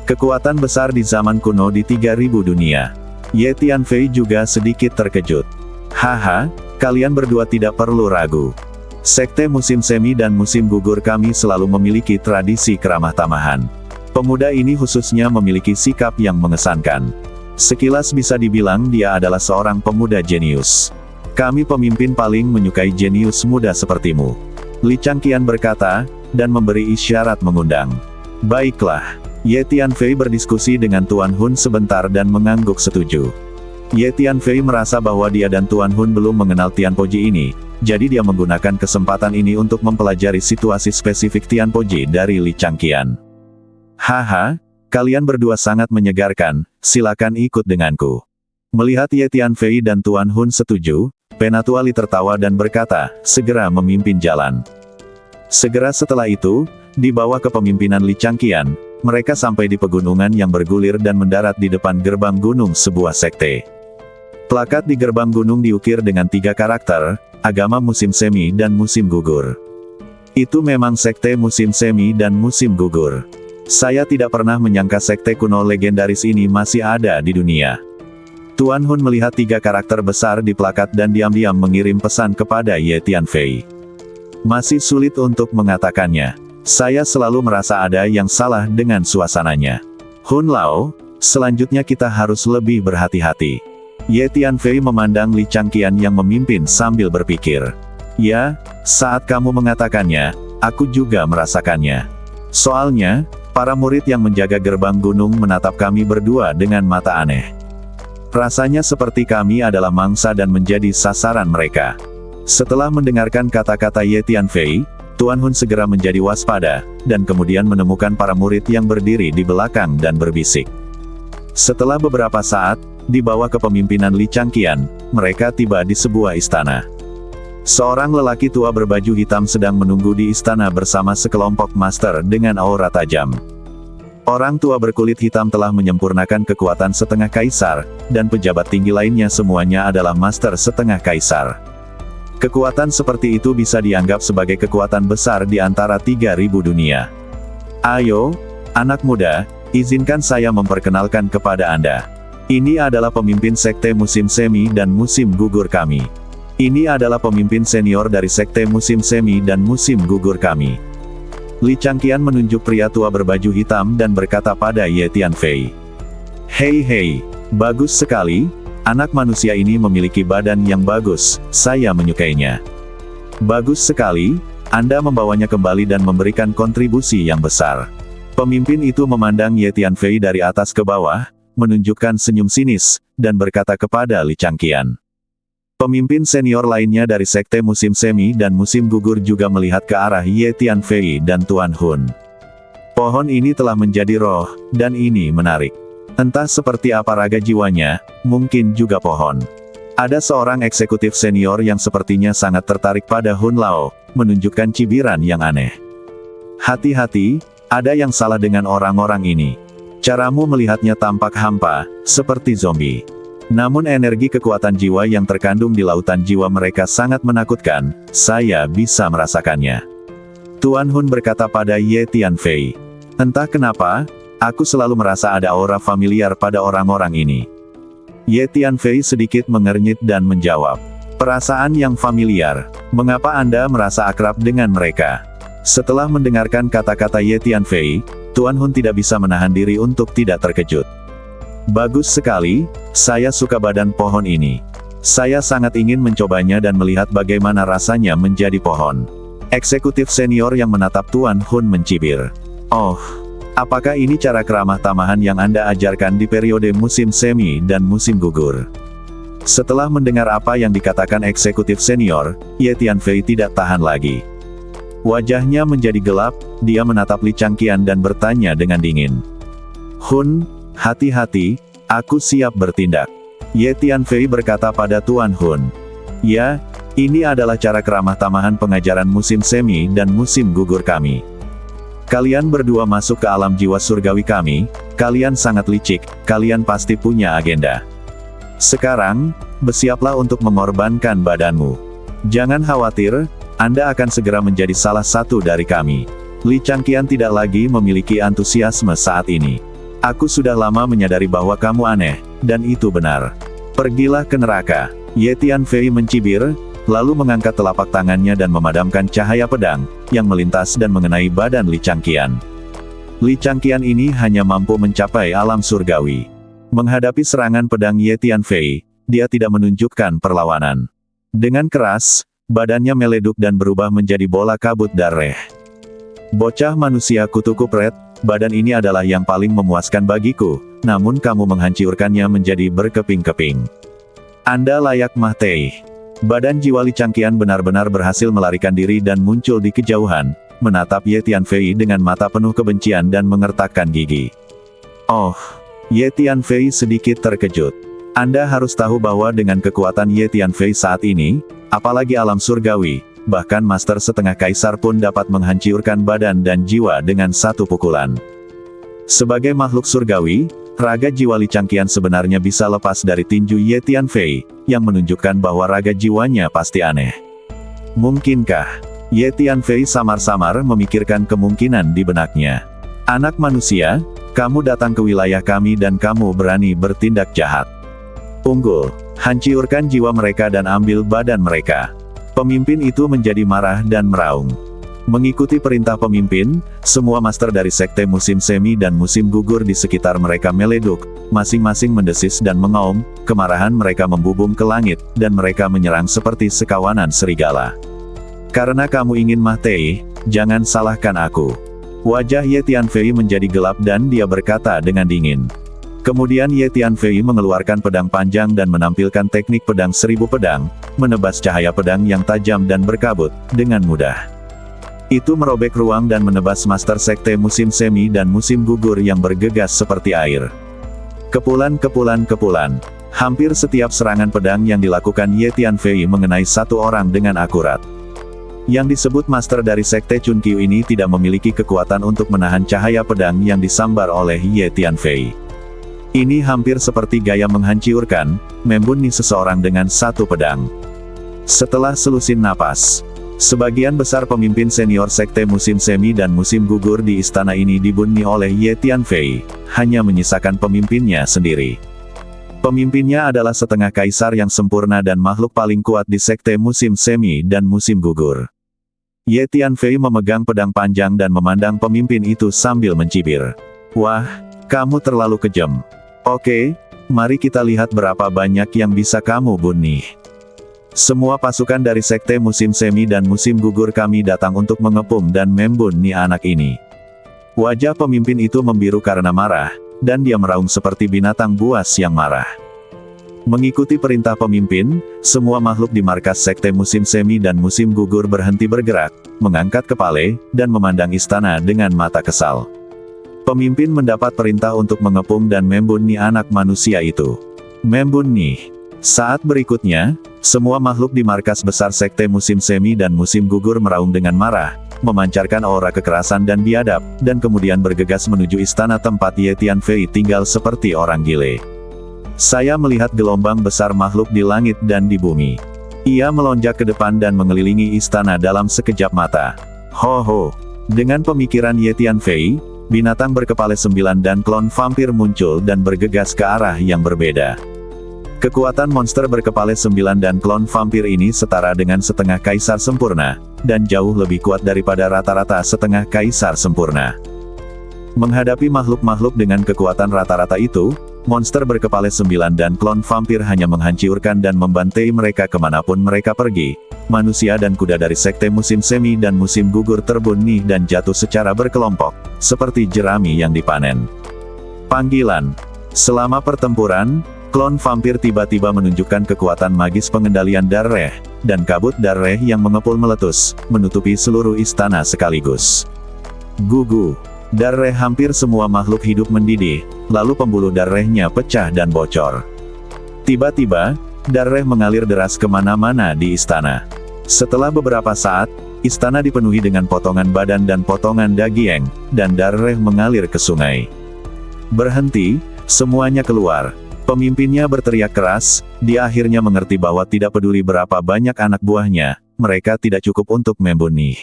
kekuatan besar di zaman kuno di 3000 dunia. Ye Tianfei juga sedikit terkejut. Haha, kalian berdua tidak perlu ragu. Sekte Musim Semi dan Musim Gugur kami selalu memiliki tradisi keramah tamahan. Pemuda ini khususnya memiliki sikap yang mengesankan. Sekilas bisa dibilang dia adalah seorang pemuda jenius. Kami pemimpin paling menyukai jenius muda sepertimu. Li Changqian berkata, dan memberi isyarat mengundang. Baiklah. Ye Tianfei berdiskusi dengan Tuan Hun sebentar dan mengangguk setuju. Ye Tianfei merasa bahwa dia dan Tuan Hun belum mengenal Tianpoji ini, jadi dia menggunakan kesempatan ini untuk mempelajari situasi spesifik Tianpoji dari Li Changqian. Haha, kalian berdua sangat menyegarkan, silakan ikut denganku. Melihat Ye Tianfei dan Tuan Hun setuju, Penatua Li tertawa dan berkata, segera memimpin jalan. Segera setelah itu, di bawah kepemimpinan Li Changqian, mereka sampai di pegunungan yang bergulir dan mendarat di depan gerbang gunung sebuah sekte. Plakat di gerbang gunung diukir dengan 3 karakter, agama musim semi dan musim gugur. Itu memang sekte musim semi dan musim gugur. Saya tidak pernah menyangka sekte kuno legendaris ini masih ada di dunia. Tuan Hun melihat 3 karakter besar di plakat dan diam-diam mengirim pesan kepada Ye Tianfei. Masih sulit untuk mengatakannya. Saya selalu merasa ada yang salah dengan suasananya. Hun Lao, selanjutnya kita harus lebih berhati-hati. Ye Tianfei memandang Li Changqian yang memimpin sambil berpikir. Ya, saat kamu mengatakannya, aku juga merasakannya. Soalnya, para murid yang menjaga gerbang gunung menatap kami berdua dengan mata aneh. Rasanya seperti kami adalah mangsa dan menjadi sasaran mereka. Setelah mendengarkan kata-kata Ye Tianfei, Tuan Hun segera menjadi waspada, dan kemudian menemukan para murid yang berdiri di belakang dan berbisik. Setelah beberapa saat, di bawah kepemimpinan Li Changqian, mereka tiba di sebuah istana. Seorang lelaki tua berbaju hitam sedang menunggu di istana bersama sekelompok master dengan aura tajam. Orang tua berkulit hitam telah menyempurnakan kekuatan setengah kaisar, dan pejabat tinggi lainnya semuanya adalah master setengah kaisar. Kekuatan seperti itu bisa dianggap sebagai kekuatan besar di antara 3000 dunia. Ayo, anak muda, izinkan saya memperkenalkan kepada Anda. Ini adalah pemimpin sekte musim semi dan musim gugur kami. Ini adalah pemimpin senior dari sekte musim semi dan musim gugur kami. Li Changqian menunjuk pria tua berbaju hitam dan berkata pada Ye Tianfei. Hei, bagus sekali, anak manusia ini memiliki badan yang bagus, saya menyukainya. Bagus sekali, Anda membawanya kembali dan memberikan kontribusi yang besar. Pemimpin itu memandang Ye Tianfei dari atas ke bawah, menunjukkan senyum sinis, dan berkata kepada Li Changqian. Pemimpin senior lainnya dari sekte musim semi dan musim gugur juga melihat ke arah Ye Tianfei dan Tuan Hun. Pohon ini telah menjadi roh, dan ini menarik. Entah seperti apa raga jiwanya, mungkin juga pohon. Ada seorang eksekutif senior yang sepertinya sangat tertarik pada Hun Lao, menunjukkan cibiran yang aneh. Hati-hati, ada yang salah dengan orang-orang ini. Caramu melihatnya tampak hampa, seperti zombie. Namun energi kekuatan jiwa yang terkandung di lautan jiwa mereka sangat menakutkan, saya bisa merasakannya. Tuan Hun berkata pada Ye Tianfei. Entah kenapa, aku selalu merasa ada aura familiar pada orang-orang ini. Ye Tianfei sedikit mengernyit dan menjawab. Perasaan yang familiar, mengapa Anda merasa akrab dengan mereka? Setelah mendengarkan kata-kata Ye Tianfei, Tuan Hun tidak bisa menahan diri untuk tidak terkejut. Bagus sekali, saya suka badan pohon ini. Saya sangat ingin mencobanya dan melihat bagaimana rasanya menjadi pohon. Eksekutif senior yang menatap Tuan Hun mencibir. Oh, Apakah ini cara keramah tamahan yang Anda ajarkan di periode musim semi dan musim gugur? Setelah mendengar apa yang dikatakan eksekutif senior, Ye Tianfei tidak tahan lagi. Wajahnya menjadi gelap, dia menatap Li Changqian dan bertanya dengan dingin. Hun, hati-hati, aku siap bertindak. Ye Tianfei berkata pada Tuan Hun. Ya, ini adalah cara keramah tamahan pengajaran musim semi dan musim gugur kami. Kalian berdua masuk ke alam jiwa surgawi kami, kalian sangat licik, kalian pasti punya agenda. Sekarang, bersiaplah untuk mengorbankan badanmu. Jangan khawatir, Anda akan segera menjadi salah satu dari kami. Li Changqian tidak lagi memiliki antusiasme saat ini. Aku sudah lama menyadari bahwa kamu aneh, dan itu benar. Pergilah ke neraka. Ye Tianfei mencibir, lalu mengangkat telapak tangannya dan memadamkan cahaya pedang, yang melintas dan mengenai badan Li Changqian. Li Changqian ini hanya mampu mencapai alam surgawi. Menghadapi serangan pedang Ye Tianfei, dia tidak menunjukkan perlawanan. Dengan keras, badannya meleduk dan berubah menjadi bola kabut darah. Bocah manusia kutu kupret, badan ini adalah yang paling memuaskan bagiku, namun kamu menghancurkannya menjadi berkeping-keping. Anda layak mati. Badan jiwa Li Changqian benar-benar berhasil melarikan diri dan muncul di kejauhan, menatap Ye Tianfei dengan mata penuh kebencian dan mengertakkan gigi. Oh, Ye Tianfei sedikit terkejut. Anda harus tahu bahwa dengan kekuatan Ye Tianfei saat ini, apalagi alam surgawi, bahkan Master Setengah Kaisar pun dapat menghancurkan badan dan jiwa dengan satu pukulan. Sebagai makhluk surgawi, raga jiwa Li Changqian sebenarnya bisa lepas dari tinju Ye Tianfei, yang menunjukkan bahwa raga jiwanya pasti aneh. Mungkinkah? Ye Tianfei samar-samar memikirkan kemungkinan di benaknya. Anak manusia, kamu datang ke wilayah kami dan kamu berani bertindak jahat. Unggul, hancurkan jiwa mereka dan ambil badan mereka. Pemimpin itu menjadi marah dan meraung. Mengikuti perintah pemimpin, semua master dari sekte musim semi dan musim gugur di sekitar mereka meleduk, masing-masing mendesis dan mengaum, kemarahan mereka membubung ke langit, dan mereka menyerang seperti sekawanan serigala. Karena kamu ingin mati, jangan salahkan aku. Wajah Ye Tianfei menjadi gelap dan dia berkata dengan dingin. Kemudian Ye Tianfei mengeluarkan pedang panjang dan menampilkan teknik pedang 1000 pedang, menebas cahaya pedang yang tajam dan berkabut, dengan mudah. Itu merobek ruang dan menebas master sekte musim semi dan musim gugur yang bergegas seperti air. Kepulan. Hampir setiap serangan pedang yang dilakukan Ye Tianfei mengenai satu orang dengan akurat. Yang disebut master dari sekte Chunqiu ini tidak memiliki kekuatan untuk menahan cahaya pedang yang disambar oleh Ye Tianfei. Ini hampir seperti gaya menghancurkan, membunuh seseorang dengan satu pedang. Setelah selusin napas, sebagian besar pemimpin senior sekte musim semi dan musim gugur di istana ini dibunuh oleh Ye Tianfei, hanya menyisakan pemimpinnya sendiri. Pemimpinnya adalah setengah kaisar yang sempurna dan makhluk paling kuat di sekte musim semi dan musim gugur. Ye Tianfei memegang pedang panjang dan memandang pemimpin itu sambil mencibir. Wah, kamu terlalu kejam. Oke, mari kita lihat berapa banyak yang bisa kamu bunuh. Semua pasukan dari sekte musim semi dan musim gugur kami datang untuk mengepung dan membunuh anak ini. Wajah pemimpin itu membiru karena marah, dan dia meraung seperti binatang buas yang marah. Mengikuti perintah pemimpin, semua makhluk di markas sekte musim semi dan musim gugur berhenti bergerak, mengangkat kepala, dan memandang istana dengan mata kesal. Pemimpin mendapat perintah untuk mengepung dan membunuh anak manusia itu. Membunuh. Saat berikutnya, semua makhluk di markas besar sekte musim semi dan musim gugur meraung dengan marah, memancarkan aura kekerasan dan biadab, dan kemudian bergegas menuju istana tempat Ye Tianfei tinggal seperti orang gile. Saya melihat gelombang besar makhluk di langit dan di bumi. Ia melonjak ke depan dan mengelilingi istana dalam sekejap mata. Ho ho. Dengan pemikiran Ye Tianfei, binatang berkepala 9 dan klon vampir muncul dan bergegas ke arah yang berbeda. Kekuatan monster berkepala 9 dan klon vampir ini setara dengan setengah kaisar sempurna, dan jauh lebih kuat daripada rata-rata setengah kaisar sempurna. Menghadapi makhluk-makhluk dengan kekuatan rata-rata itu, monster berkepala 9 dan klon vampir hanya menghancurkan dan membantai mereka kemanapun mereka pergi, manusia dan kuda dari sekte musim semi dan musim gugur terbunuh dan jatuh secara berkelompok, seperti jerami yang dipanen. Panggilan. Selama pertempuran, klon vampir tiba-tiba menunjukkan kekuatan magis pengendalian darah, dan kabut darah yang mengepul meletus, menutupi seluruh istana sekaligus. Gugu. Darah hampir semua makhluk hidup mendidih, lalu pembuluh darahnya pecah dan bocor. Tiba-tiba, darah mengalir deras kemana-mana di istana. Setelah beberapa saat, istana dipenuhi dengan potongan badan dan potongan daging, dan darah mengalir ke sungai. Berhenti, semuanya keluar. Pemimpinnya berteriak keras, dia akhirnya mengerti bahwa tidak peduli berapa banyak anak buahnya, mereka tidak cukup untuk membunuh.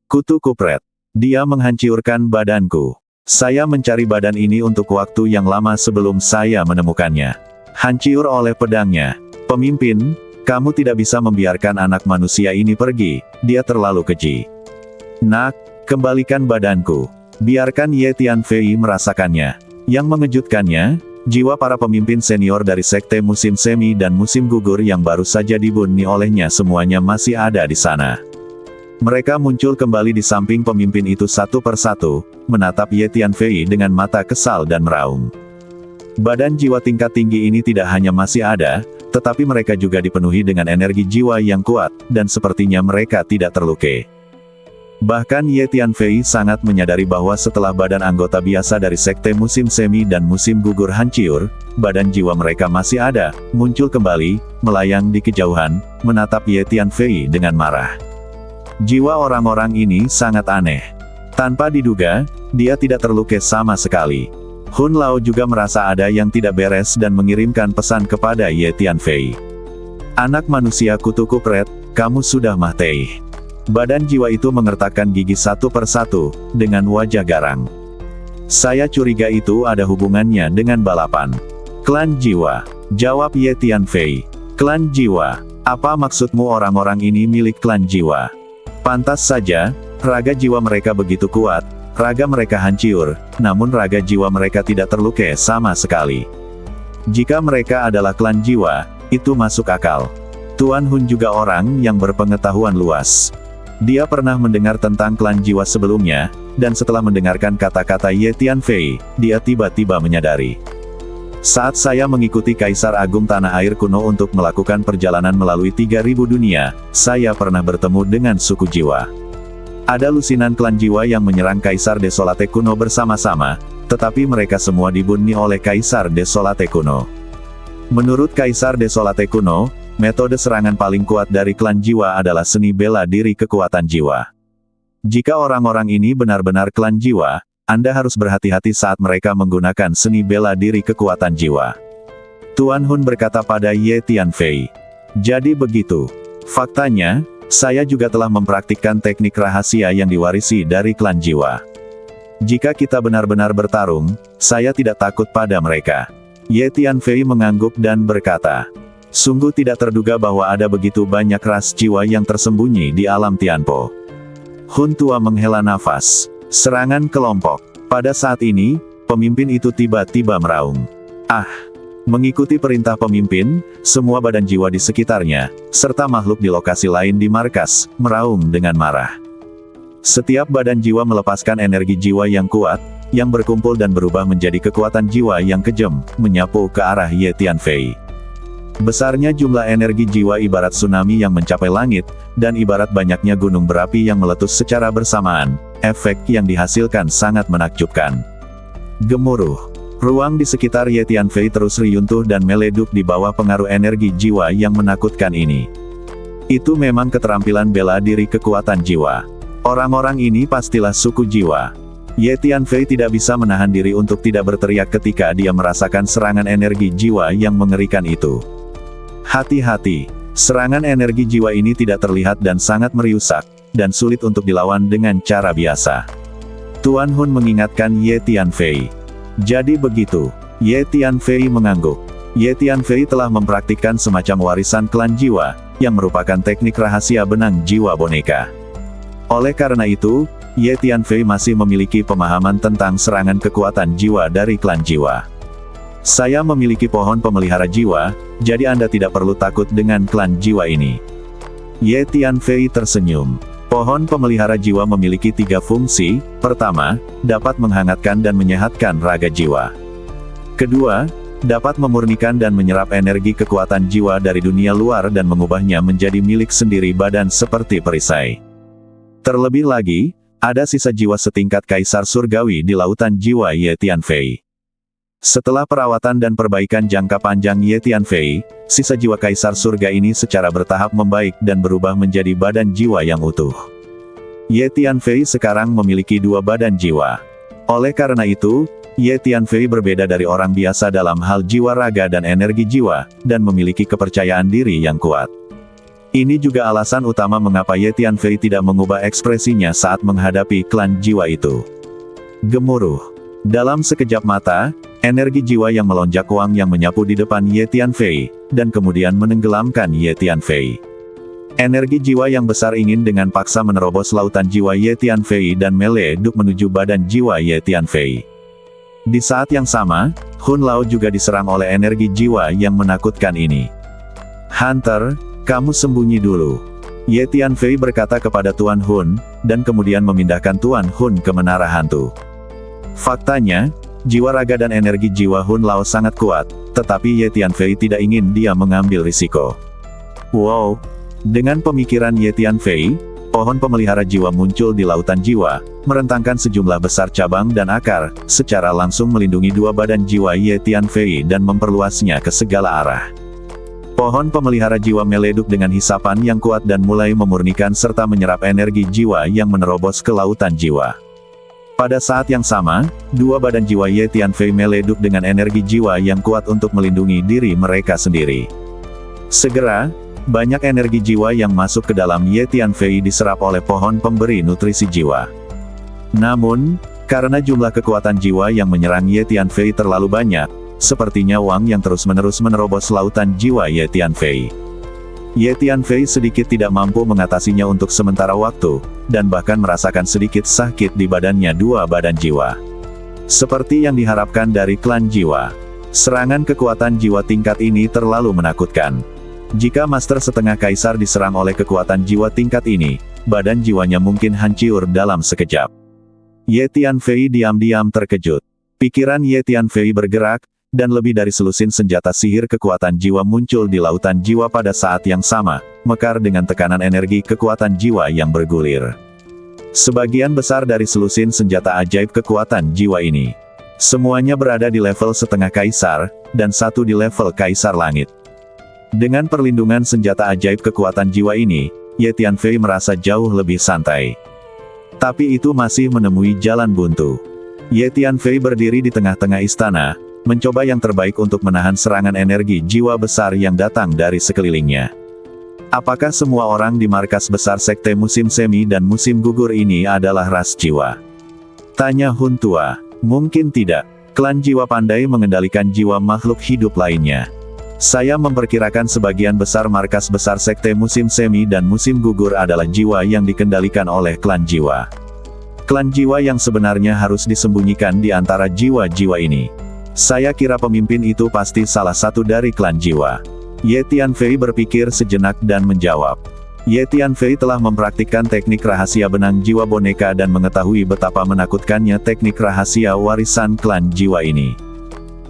Kutu kupret. Dia menghancurkan badanku. Saya mencari badan ini untuk waktu yang lama sebelum saya menemukannya. Hancur oleh pedangnya. Pemimpin, kamu tidak bisa membiarkan anak manusia ini pergi, dia terlalu keji. Nak, kembalikan badanku. Biarkan Ye Tianfei merasakannya. Yang mengejutkannya, jiwa para pemimpin senior dari sekte musim semi dan musim gugur yang baru saja dibunuh olehnya semuanya masih ada di sana. Mereka muncul kembali di samping pemimpin itu satu persatu, menatap Ye Tianfei dengan mata kesal dan meraung. Badan jiwa tingkat tinggi ini tidak hanya masih ada, tetapi mereka juga dipenuhi dengan energi jiwa yang kuat, dan sepertinya mereka tidak terluka. Bahkan Ye Tianfei sangat menyadari bahwa setelah badan anggota biasa dari sekte musim semi dan musim gugur hancur, badan jiwa mereka masih ada, muncul kembali, melayang di kejauhan, menatap Ye Tianfei dengan marah. Jiwa orang-orang ini sangat aneh. Tanpa diduga, dia tidak terluka sama sekali. Hun Lao juga merasa ada yang tidak beres dan mengirimkan pesan kepada Ye Tianfei. Anak manusia kutu kupret, kamu sudah mati. Badan jiwa itu mengertakkan gigi satu persatu, dengan wajah garang. Saya curiga itu ada hubungannya dengan balapan. Klan jiwa. Jawab Ye Tianfei. Klan jiwa. Apa maksudmu orang-orang ini milik klan jiwa? Pantas saja, raga jiwa mereka begitu kuat, raga mereka hancur, namun raga jiwa mereka tidak terluka sama sekali. Jika mereka adalah klan jiwa, itu masuk akal. Tuan Hun juga orang yang berpengetahuan luas. Dia pernah mendengar tentang klan jiwa sebelumnya, dan setelah mendengarkan kata-kata Ye Tianfei, dia tiba-tiba menyadari. Saat saya mengikuti Kaisar Agung Tanah Air kuno untuk melakukan perjalanan melalui 3000 dunia, saya pernah bertemu dengan suku jiwa. Ada lusinan klan jiwa yang menyerang Kaisar Desolate kuno bersama-sama, tetapi mereka semua dibunuh oleh Kaisar Desolate kuno. Menurut Kaisar Desolate kuno, metode serangan paling kuat dari klan jiwa adalah seni bela diri kekuatan jiwa. Jika orang-orang ini benar-benar klan jiwa, Anda harus berhati-hati saat mereka menggunakan seni bela diri kekuatan jiwa. Tuan Hun berkata pada Ye Tianfei. Jadi begitu. Faktanya, saya juga telah mempraktikkan teknik rahasia yang diwarisi dari klan jiwa. Jika kita benar-benar bertarung, saya tidak takut pada mereka. Ye Tianfei mengangguk dan berkata, sungguh tidak terduga bahwa ada begitu banyak ras jiwa yang tersembunyi di alam Tianpo. Hun tua menghela nafas. Serangan kelompok. Pada saat ini, pemimpin itu tiba-tiba meraung. Ah! Mengikuti perintah pemimpin, semua badan jiwa di sekitarnya, serta makhluk di lokasi lain di markas, meraung dengan marah. Setiap badan jiwa melepaskan energi jiwa yang kuat, yang berkumpul dan berubah menjadi kekuatan jiwa yang kejam, menyapu ke arah Ye Tianfei. Besarnya jumlah energi jiwa ibarat tsunami yang mencapai langit, dan ibarat banyaknya gunung berapi yang meletus secara bersamaan, efek yang dihasilkan sangat menakjubkan. Gemuruh. Ruang di sekitar Ye Tianfei terus riyuntuh dan meleduk di bawah pengaruh energi jiwa yang menakutkan ini. Itu memang keterampilan bela diri kekuatan jiwa. Orang-orang ini pastilah suku jiwa. Ye Tianfei tidak bisa menahan diri untuk tidak berteriak ketika dia merasakan serangan energi jiwa yang mengerikan itu. Hati-hati, serangan energi jiwa ini tidak terlihat dan sangat meriusak, dan sulit untuk dilawan dengan cara biasa. Tuan Hun mengingatkan Ye Tianfei. Jadi begitu, Ye Tianfei mengangguk. Ye Tianfei telah mempraktikkan semacam warisan klan jiwa, yang merupakan teknik rahasia benang jiwa boneka. Oleh karena itu, Ye Tianfei masih memiliki pemahaman tentang serangan kekuatan jiwa dari klan jiwa. Saya memiliki pohon pemelihara jiwa, jadi Anda tidak perlu takut dengan klan jiwa ini. Ye Tianfei tersenyum. Pohon pemelihara jiwa memiliki 3 fungsi. Pertama, dapat menghangatkan dan menyehatkan raga jiwa. Kedua, dapat memurnikan dan menyerap energi kekuatan jiwa dari dunia luar dan mengubahnya menjadi milik sendiri badan seperti perisai. Terlebih lagi, ada sisa jiwa setingkat kaisar surgawi di lautan jiwa Ye Tianfei. Setelah perawatan dan perbaikan jangka panjang Ye Tianfei, sisa jiwa kaisar surga ini secara bertahap membaik dan berubah menjadi badan jiwa yang utuh. Ye Tianfei sekarang memiliki 2 badan jiwa. Oleh karena itu, Ye Tianfei berbeda dari orang biasa dalam hal jiwa raga dan energi jiwa, dan memiliki kepercayaan diri yang kuat. Ini juga alasan utama mengapa Ye Tianfei tidak mengubah ekspresinya saat menghadapi klan jiwa itu. Gemuruh. Dalam sekejap mata, energi jiwa yang melonjak kuang yang menyapu di depan Ye Tianfei, dan kemudian menenggelamkan Ye Tianfei. Energi jiwa yang besar ingin dengan paksa menerobos lautan jiwa Ye Tianfei dan meleduk menuju badan jiwa Ye Tianfei. Di saat yang sama, Hun Lao juga diserang oleh energi jiwa yang menakutkan ini. "Hunter, kamu sembunyi dulu," Ye Tianfei berkata kepada Tuan Hun, dan kemudian memindahkan Tuan Hun ke menara hantu. Faktanya, jiwa raga dan energi jiwa Hun Lao sangat kuat, tetapi Ye Tianfei tidak ingin dia mengambil risiko. Wow! Dengan pemikiran Ye Tianfei, pohon pemelihara jiwa muncul di lautan jiwa, merentangkan sejumlah besar cabang dan akar, secara langsung melindungi 2 badan jiwa Ye Tianfei dan memperluasnya ke segala arah. Pohon pemelihara jiwa meleduk dengan hisapan yang kuat dan mulai memurnikan serta menyerap energi jiwa yang menerobos ke lautan jiwa. Pada saat yang sama, 2 badan jiwa Ye Tianfei meleduk dengan energi jiwa yang kuat untuk melindungi diri mereka sendiri. Segera, banyak energi jiwa yang masuk ke dalam Ye Tianfei diserap oleh pohon pemberi nutrisi jiwa. Namun, karena jumlah kekuatan jiwa yang menyerang Ye Tianfei terlalu banyak, sepertinya Wang yang terus-menerus menerobos lautan jiwa Ye Tianfei. Ye Tianfei sedikit tidak mampu mengatasinya untuk sementara waktu, dan bahkan merasakan sedikit sakit di badannya 2 badan jiwa. Seperti yang diharapkan dari klan jiwa, serangan kekuatan jiwa tingkat ini terlalu menakutkan. Jika Master Setengah Kaisar diserang oleh kekuatan jiwa tingkat ini, badan jiwanya mungkin hancur dalam sekejap. Ye Tianfei diam-diam terkejut. Pikiran Ye Tianfei bergerak, dan lebih dari selusin senjata sihir kekuatan jiwa muncul di lautan jiwa pada saat yang sama, mekar dengan tekanan energi kekuatan jiwa yang bergulir. Sebagian besar dari selusin senjata ajaib kekuatan jiwa ini, semuanya berada di level setengah kaisar, dan 1 di level kaisar langit. Dengan perlindungan senjata ajaib kekuatan jiwa ini, Ye Tianfei merasa jauh lebih santai. Tapi itu masih menemui jalan buntu. Ye Tianfei berdiri di tengah-tengah istana, mencoba yang terbaik untuk menahan serangan energi jiwa besar yang datang dari sekelilingnya. Apakah semua orang di markas besar sekte musim semi dan musim gugur ini adalah ras jiwa? Tanya Hun Tua. Mungkin tidak. Klan jiwa pandai mengendalikan jiwa makhluk hidup lainnya. Saya memperkirakan sebagian besar markas besar sekte musim semi dan musim gugur adalah jiwa yang dikendalikan oleh klan jiwa. Klan jiwa yang sebenarnya harus disembunyikan di antara jiwa-jiwa ini. Saya kira pemimpin itu pasti salah satu dari klan jiwa. Ye Tianfei berpikir sejenak dan menjawab. Ye Tianfei telah mempraktikkan teknik rahasia benang jiwa boneka dan mengetahui betapa menakutkannya teknik rahasia warisan klan jiwa ini.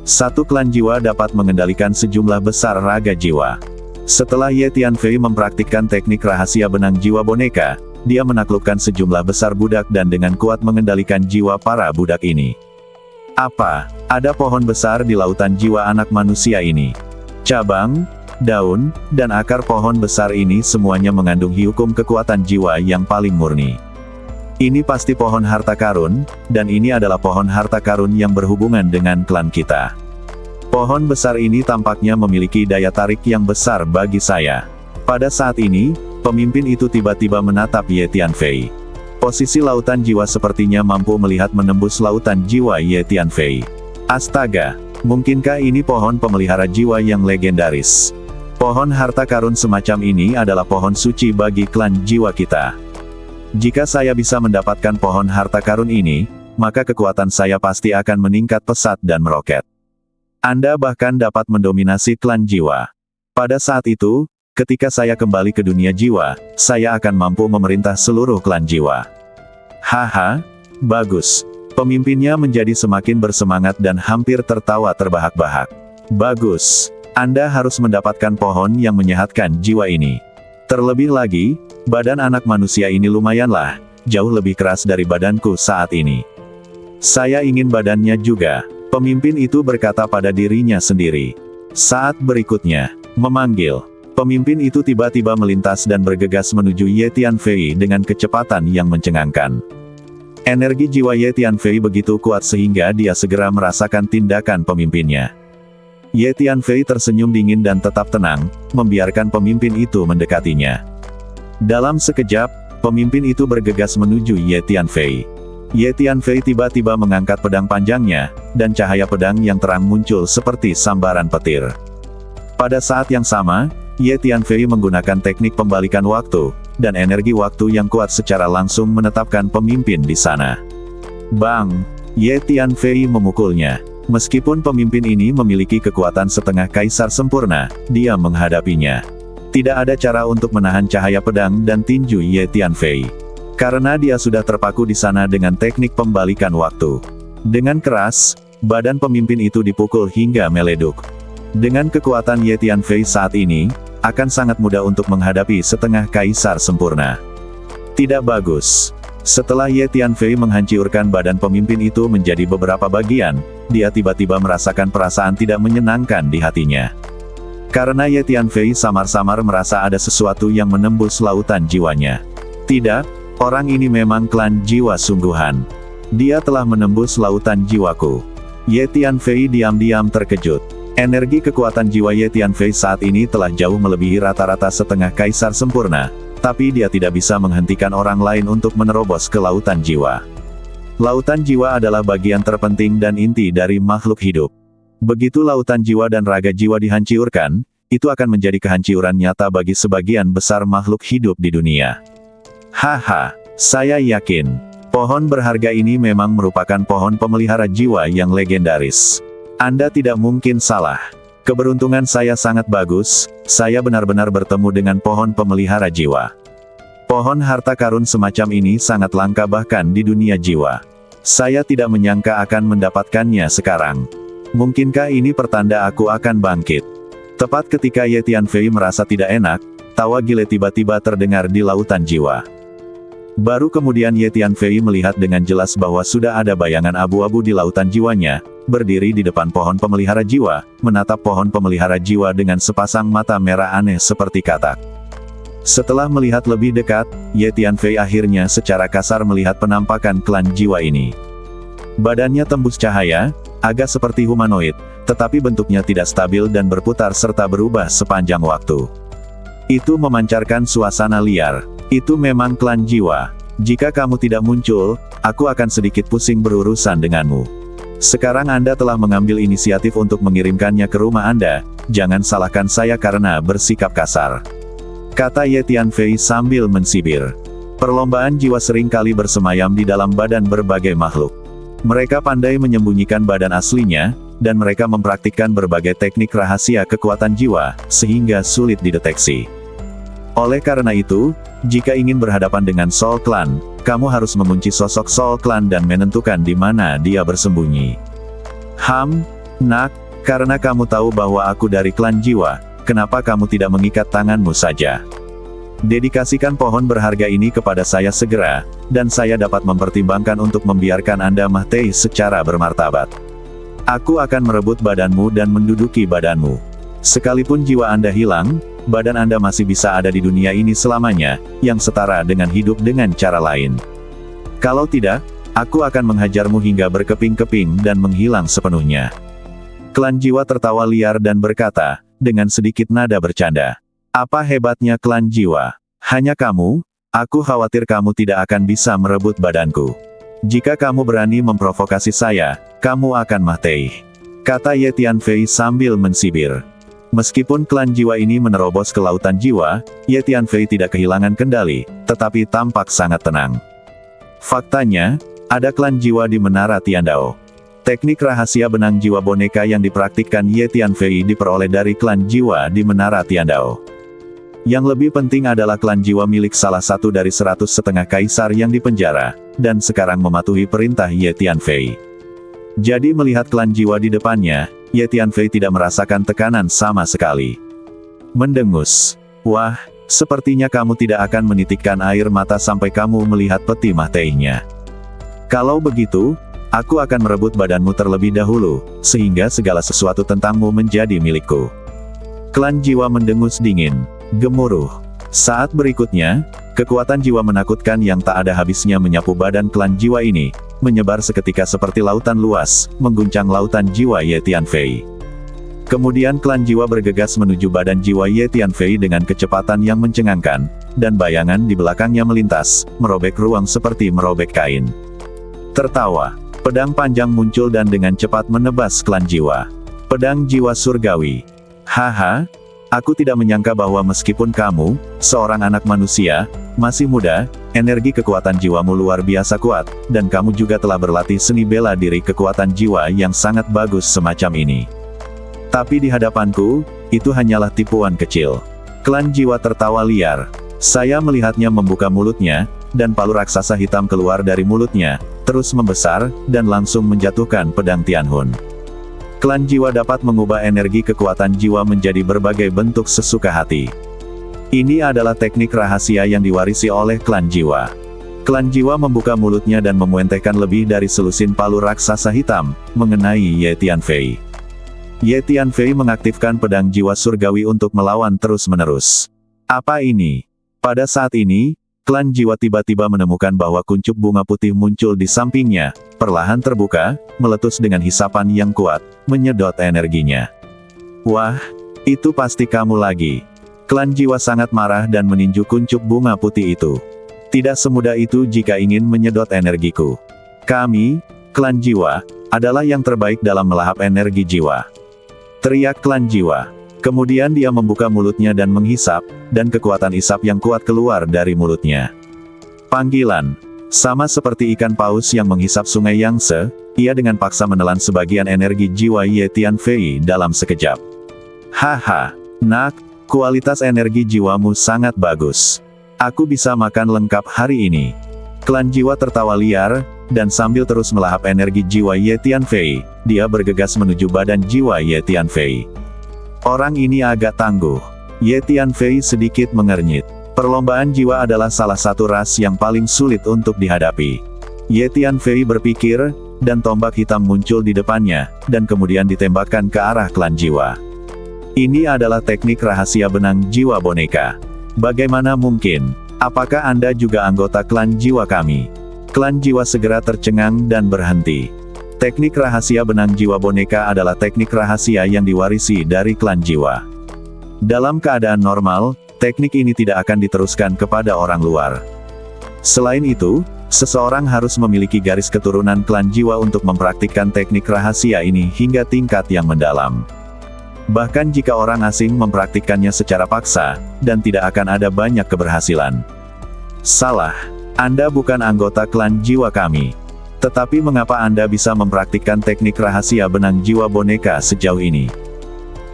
1 klan jiwa dapat mengendalikan sejumlah besar raga jiwa. Setelah Ye Tianfei mempraktikkan teknik rahasia benang jiwa boneka, dia menaklukkan sejumlah besar budak dan dengan kuat mengendalikan jiwa para budak ini. Apa? Ada pohon besar di lautan jiwa anak manusia ini. Cabang, daun, dan akar pohon besar ini semuanya mengandung hukum kekuatan jiwa yang paling murni. Ini pasti pohon harta karun, dan ini adalah pohon harta karun yang berhubungan dengan klan kita. Pohon besar ini tampaknya memiliki daya tarik yang besar bagi saya. Pada saat ini, pemimpin itu tiba-tiba menatap Ye Tianfei. Posisi lautan jiwa sepertinya mampu melihat menembus lautan jiwa Ye Tianfei. Astaga, mungkinkah ini pohon pemelihara jiwa yang legendaris? Pohon harta karun semacam ini adalah pohon suci bagi klan jiwa kita. Jika saya bisa mendapatkan pohon harta karun ini, maka kekuatan saya pasti akan meningkat pesat dan meroket. Anda bahkan dapat mendominasi klan jiwa. Pada saat itu, Ketika saya kembali ke dunia jiwa, saya akan mampu memerintah seluruh klan jiwa. Haha, bagus. Pemimpinnya menjadi semakin bersemangat dan hampir tertawa terbahak-bahak. Bagus. Anda harus mendapatkan pohon yang menyehatkan jiwa ini. Terlebih lagi, badan anak manusia ini lumayanlah, jauh lebih keras dari badanku saat ini. Saya ingin badannya juga. Pemimpin itu berkata pada dirinya sendiri. Saat berikutnya, memanggil. Pemimpin itu tiba-tiba melintas dan bergegas menuju Ye Tianfei dengan kecepatan yang mencengangkan. Energi jiwa Ye Tianfei begitu kuat sehingga dia segera merasakan tindakan pemimpinnya. Ye Tianfei tersenyum dingin dan tetap tenang, membiarkan pemimpin itu mendekatinya. Dalam sekejap, pemimpin itu bergegas menuju Ye Tianfei. Ye Tianfei tiba-tiba mengangkat pedang panjangnya, dan cahaya pedang yang terang muncul seperti sambaran petir. Pada saat yang sama, Ye Tianfei menggunakan teknik pembalikan waktu, dan energi waktu yang kuat secara langsung menetapkan pemimpin di sana. Bang! Ye Tianfei memukulnya. Meskipun pemimpin ini memiliki kekuatan setengah kaisar sempurna, dia menghadapinya. Tidak ada cara untuk menahan cahaya pedang dan tinju Ye Tianfei. Karena dia sudah terpaku di sana dengan teknik pembalikan waktu. Dengan keras, badan pemimpin itu dipukul hingga meleduk. Dengan kekuatan Ye Tianfei saat ini, akan sangat mudah untuk menghadapi setengah kaisar sempurna. Tidak bagus. Setelah Ye Tianfei menghancurkan badan pemimpin itu menjadi beberapa bagian, dia tiba-tiba merasakan perasaan tidak menyenangkan di hatinya. Karena Ye Tianfei samar-samar merasa ada sesuatu yang menembus lautan jiwanya. Tidak, orang ini memang klan jiwa sungguhan. Dia telah menembus lautan jiwaku. Ye Tianfei diam-diam terkejut. Energi kekuatan jiwa Ye Tianfei saat ini telah jauh melebihi rata-rata setengah kaisar sempurna, tapi dia tidak bisa menghentikan orang lain untuk menerobos ke lautan jiwa. Lautan jiwa adalah bagian terpenting dan inti dari makhluk hidup. Begitu lautan jiwa dan raga jiwa dihancurkan, itu akan menjadi kehancuran nyata bagi sebagian besar makhluk hidup di dunia. Haha, saya yakin, pohon berharga ini memang merupakan pohon pemelihara jiwa yang legendaris. Anda tidak mungkin salah. Keberuntungan saya sangat bagus, saya benar-benar bertemu dengan pohon pemelihara jiwa. Pohon harta karun semacam ini sangat langka bahkan di dunia jiwa. Saya tidak menyangka akan mendapatkannya sekarang. Mungkinkah ini pertanda aku akan bangkit? Tepat ketika Ye Tianfei merasa tidak enak, tawa gile tiba-tiba terdengar di lautan jiwa. Baru kemudian Ye Tianfei melihat dengan jelas bahwa sudah ada bayangan abu-abu di lautan jiwanya, berdiri di depan pohon pemelihara jiwa, menatap pohon pemelihara jiwa dengan sepasang mata merah aneh seperti katak. Setelah melihat lebih dekat, Ye Tianfei akhirnya secara kasar melihat penampakan klan jiwa ini. Badannya tembus cahaya, agak seperti humanoid, tetapi bentuknya tidak stabil dan berputar serta berubah sepanjang waktu. Itu memancarkan suasana liar. Itu memang klan jiwa. Jika kamu tidak muncul, aku akan sedikit pusing berurusan denganmu. Sekarang Anda telah mengambil inisiatif untuk mengirimkannya ke rumah Anda, jangan salahkan saya karena bersikap kasar. Kata Ye Tianfei sambil mensibir. Perlombaan jiwa sering kali bersemayam di dalam badan berbagai makhluk. Mereka pandai menyembunyikan badan aslinya, dan mereka mempraktikkan berbagai teknik rahasia kekuatan jiwa, sehingga sulit dideteksi. Oleh karena itu, jika ingin berhadapan dengan Soul Clan, kamu harus mengunci sosok Soul Clan dan menentukan di mana dia bersembunyi. Nak, karena kamu tahu bahwa aku dari klan jiwa, kenapa kamu tidak mengikat tanganmu saja? Dedikasikan pohon berharga ini kepada saya segera, dan saya dapat mempertimbangkan untuk membiarkan Anda mati secara bermartabat. Aku akan merebut badanmu dan menduduki badanmu. Sekalipun jiwa Anda hilang, badan Anda masih bisa ada di dunia ini selamanya, yang setara dengan hidup dengan cara lain. Kalau tidak, aku akan menghajarmu hingga berkeping-keping dan menghilang sepenuhnya. Klan jiwa tertawa liar dan berkata, dengan sedikit nada bercanda. Apa hebatnya klan jiwa? Hanya kamu? Aku khawatir kamu tidak akan bisa merebut badanku. Jika kamu berani memprovokasi saya, kamu akan mati. Kata Ye Tianfei sambil mensibir. Meskipun klan jiwa ini menerobos ke lautan jiwa, Ye Tianfei tidak kehilangan kendali, tetapi tampak sangat tenang. Faktanya, ada klan jiwa di Menara Tiandao. Teknik rahasia benang jiwa boneka yang dipraktikkan Ye Tianfei diperoleh dari klan jiwa di Menara Tiandao. Yang lebih penting adalah klan jiwa milik salah satu dari 100 setengah kaisar yang dipenjara, dan sekarang mematuhi perintah Ye Tianfei. Jadi melihat klan jiwa di depannya, Ye Tianfei tidak merasakan tekanan sama sekali. Mendengus. Wah, sepertinya kamu tidak akan menitikkan air mata sampai kamu melihat peti mah tehnya. Kalau begitu, aku akan merebut badanmu terlebih dahulu, sehingga segala sesuatu tentangmu menjadi milikku. Klan jiwa mendengus dingin. Gemuruh. Saat berikutnya, kekuatan jiwa menakutkan yang tak ada habisnya menyapu badan klan jiwa ini, menyebar seketika seperti lautan luas, mengguncang lautan jiwa Ye Tianfei. Kemudian klan jiwa bergegas menuju badan jiwa Ye Tianfei dengan kecepatan yang mencengangkan, dan bayangan di belakangnya melintas, merobek ruang seperti merobek kain. Tertawa. Pedang panjang muncul dan dengan cepat menebas klan jiwa. Pedang jiwa surgawi. Haha. Aku tidak menyangka bahwa meskipun kamu, seorang anak manusia, masih muda, energi kekuatan jiwamu luar biasa kuat, dan kamu juga telah berlatih seni bela diri kekuatan jiwa yang sangat bagus semacam ini. Tapi di hadapanku, itu hanyalah tipuan kecil. Klan jiwa tertawa liar. Saya melihatnya membuka mulutnya, dan palu raksasa hitam keluar dari mulutnya, terus membesar, dan langsung menjatuhkan pedang Tianhun. Klan jiwa dapat mengubah energi kekuatan jiwa menjadi berbagai bentuk sesuka hati. Ini adalah teknik rahasia yang diwarisi oleh klan jiwa. Klan jiwa membuka mulutnya dan memuentehkan lebih dari selusin palu raksasa hitam, mengenai Ye Tianfei. Ye Tianfei mengaktifkan pedang jiwa surgawi untuk melawan terus-menerus. Apa ini? Pada saat ini, klan jiwa tiba-tiba menemukan bahwa kuncup bunga putih muncul di sampingnya, perlahan terbuka, meletus dengan hisapan yang kuat, menyedot energinya. Wah, itu pasti kamu lagi. Klan jiwa sangat marah dan meninju kuncup bunga putih itu. Tidak semudah itu jika ingin menyedot energiku. Kami, klan jiwa, adalah yang terbaik dalam melahap energi jiwa. Teriak klan jiwa. Kemudian dia membuka mulutnya dan menghisap, dan kekuatan isap yang kuat keluar dari mulutnya. Panggilan. Sama seperti ikan paus yang menghisap sungai Yangtze, ia dengan paksa menelan sebagian energi jiwa Ye Tianfei dalam sekejap. Haha, nak, kualitas energi jiwamu sangat bagus. Aku bisa makan lengkap hari ini. Klan jiwa tertawa liar, dan sambil terus melahap energi jiwa Ye Tianfei, dia bergegas menuju badan jiwa Ye Tianfei. Orang ini agak tangguh. Ye Tianfei sedikit mengernyit. Perlombaan jiwa adalah salah satu ras yang paling sulit untuk dihadapi. Ye Tianfei berpikir, dan tombak hitam muncul di depannya, dan kemudian ditembakkan ke arah klan jiwa. Ini adalah teknik rahasia benang jiwa boneka. Bagaimana mungkin? Apakah Anda juga anggota klan jiwa kami? Klan jiwa segera tercengang dan berhenti. Teknik rahasia benang jiwa boneka adalah teknik rahasia yang diwarisi dari klan jiwa. Dalam keadaan normal, teknik ini tidak akan diteruskan kepada orang luar. Selain itu, seseorang harus memiliki garis keturunan klan jiwa untuk mempraktikkan teknik rahasia ini hingga tingkat yang mendalam. Bahkan jika orang asing mempraktikkannya secara paksa, dan tidak akan ada banyak keberhasilan. Salah. Anda bukan anggota klan jiwa kami. Tetapi mengapa Anda bisa mempraktikkan teknik rahasia benang jiwa boneka sejauh ini?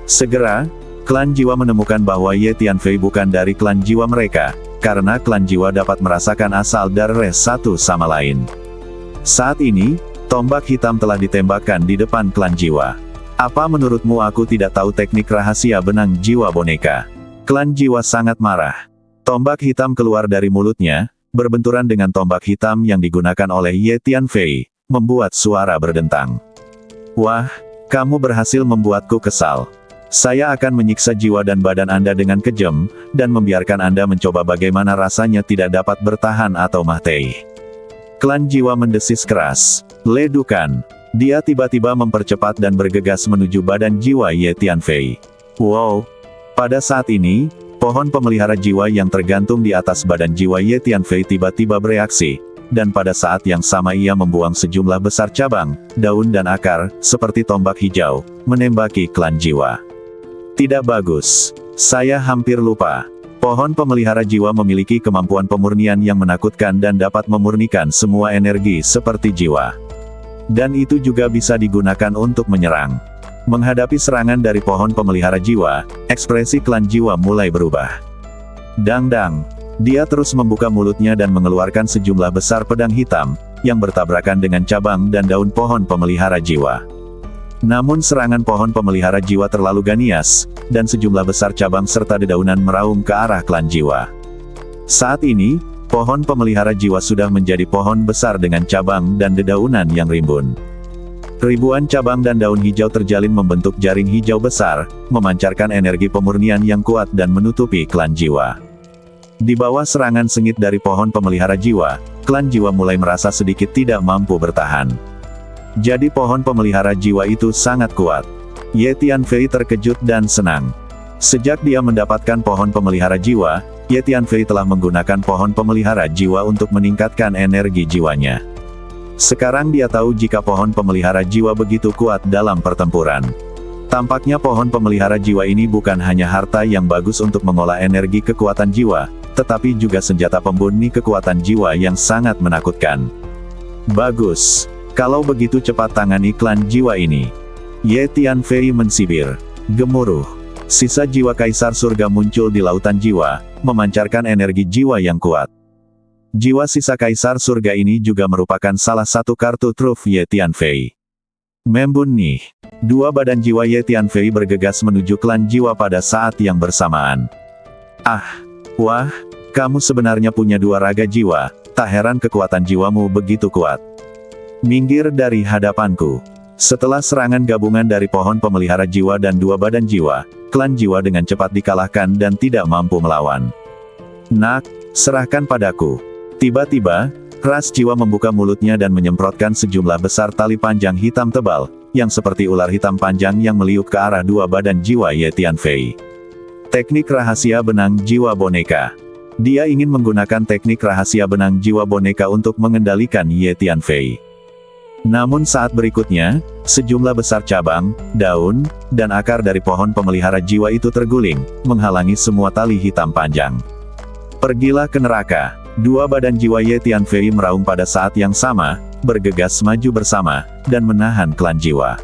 Segera, klan jiwa menemukan bahwa Ye Tianfei bukan dari klan jiwa mereka, karena klan jiwa dapat merasakan asal dari satu sama lain. Saat ini, tombak hitam telah ditembakkan di depan klan jiwa. Apa menurutmu aku tidak tahu teknik rahasia benang jiwa boneka? Klan jiwa sangat marah. Tombak hitam keluar dari mulutnya, berbenturan dengan tombak hitam yang digunakan oleh Ye Tianfei, membuat suara berdentang. Wah, kamu berhasil membuatku kesal. Saya akan menyiksa jiwa dan badan Anda dengan kejam, dan membiarkan Anda mencoba bagaimana rasanya tidak dapat bertahan atau mati. Klan jiwa mendesis keras. Ledukan. Dia tiba-tiba mempercepat dan bergegas menuju badan jiwa Ye Tianfei. Wow! Pada saat ini, pohon pemelihara jiwa yang tergantung di atas badan jiwa Ye Tianfei tiba-tiba bereaksi, dan pada saat yang sama ia membuang sejumlah besar cabang, daun dan akar, seperti tombak hijau, menembaki klan jiwa. Tidak bagus. Saya hampir lupa. Pohon pemelihara jiwa memiliki kemampuan pemurnian yang menakutkan dan dapat memurnikan semua energi seperti jiwa. Dan itu juga bisa digunakan untuk menyerang. Menghadapi serangan dari pohon pemelihara jiwa, ekspresi klan jiwa mulai berubah. Dang-dang. Dia terus membuka mulutnya dan mengeluarkan sejumlah besar pedang hitam, yang bertabrakan dengan cabang dan daun pohon pemelihara jiwa. Namun serangan pohon pemelihara jiwa terlalu ganias, dan sejumlah besar cabang serta dedaunan meraung ke arah klan jiwa. Saat ini, pohon pemelihara jiwa sudah menjadi pohon besar dengan cabang dan dedaunan yang rimbun. Ribuan cabang dan daun hijau terjalin membentuk jaring hijau besar, memancarkan energi pemurnian yang kuat dan menutupi klan jiwa. Di bawah serangan sengit dari pohon pemelihara jiwa, klan jiwa mulai merasa sedikit tidak mampu bertahan. Jadi pohon pemelihara jiwa itu sangat kuat. Ye Tianfei terkejut dan senang. Sejak dia mendapatkan pohon pemelihara jiwa, Ye Tianfei telah menggunakan pohon pemelihara jiwa untuk meningkatkan energi jiwanya. Sekarang dia tahu jika pohon pemelihara jiwa begitu kuat dalam pertempuran. Tampaknya pohon pemelihara jiwa ini bukan hanya harta yang bagus untuk mengolah energi kekuatan jiwa, tetapi juga senjata pemurni kekuatan jiwa yang sangat menakutkan. Bagus. Kalau begitu cepat tangani klan jiwa ini. Ye Tianfei mensibir. Gemuruh. Sisa jiwa kaisar surga muncul di lautan jiwa, memancarkan energi jiwa yang kuat. Jiwa sisa kaisar surga ini juga merupakan salah satu kartu truf Ye Tianfei. Membun nih. Dua badan jiwa Ye Tianfei bergegas menuju klan jiwa pada saat yang bersamaan. Wah, kamu sebenarnya punya dua raga jiwa, tak heran kekuatan jiwamu begitu kuat. Minggir dari hadapanku. Setelah serangan gabungan dari pohon pemelihara jiwa dan dua badan jiwa, klan jiwa dengan cepat dikalahkan dan tidak mampu melawan. Nak, serahkan padaku. Tiba-tiba, ras jiwa membuka mulutnya dan menyemprotkan sejumlah besar tali panjang hitam tebal, yang seperti ular hitam panjang yang meliuk ke arah dua badan jiwa Ye Tianfei. Teknik rahasia benang jiwa boneka. Dia ingin menggunakan teknik rahasia benang jiwa boneka untuk mengendalikan Ye Tianfei. Namun saat berikutnya, sejumlah besar cabang, daun, dan akar dari pohon pemelihara jiwa itu terguling, menghalangi semua tali hitam panjang. Pergilah ke neraka. Dua badan jiwa Ye Tianfei meraung pada saat yang sama, bergegas maju bersama, dan menahan klan jiwa.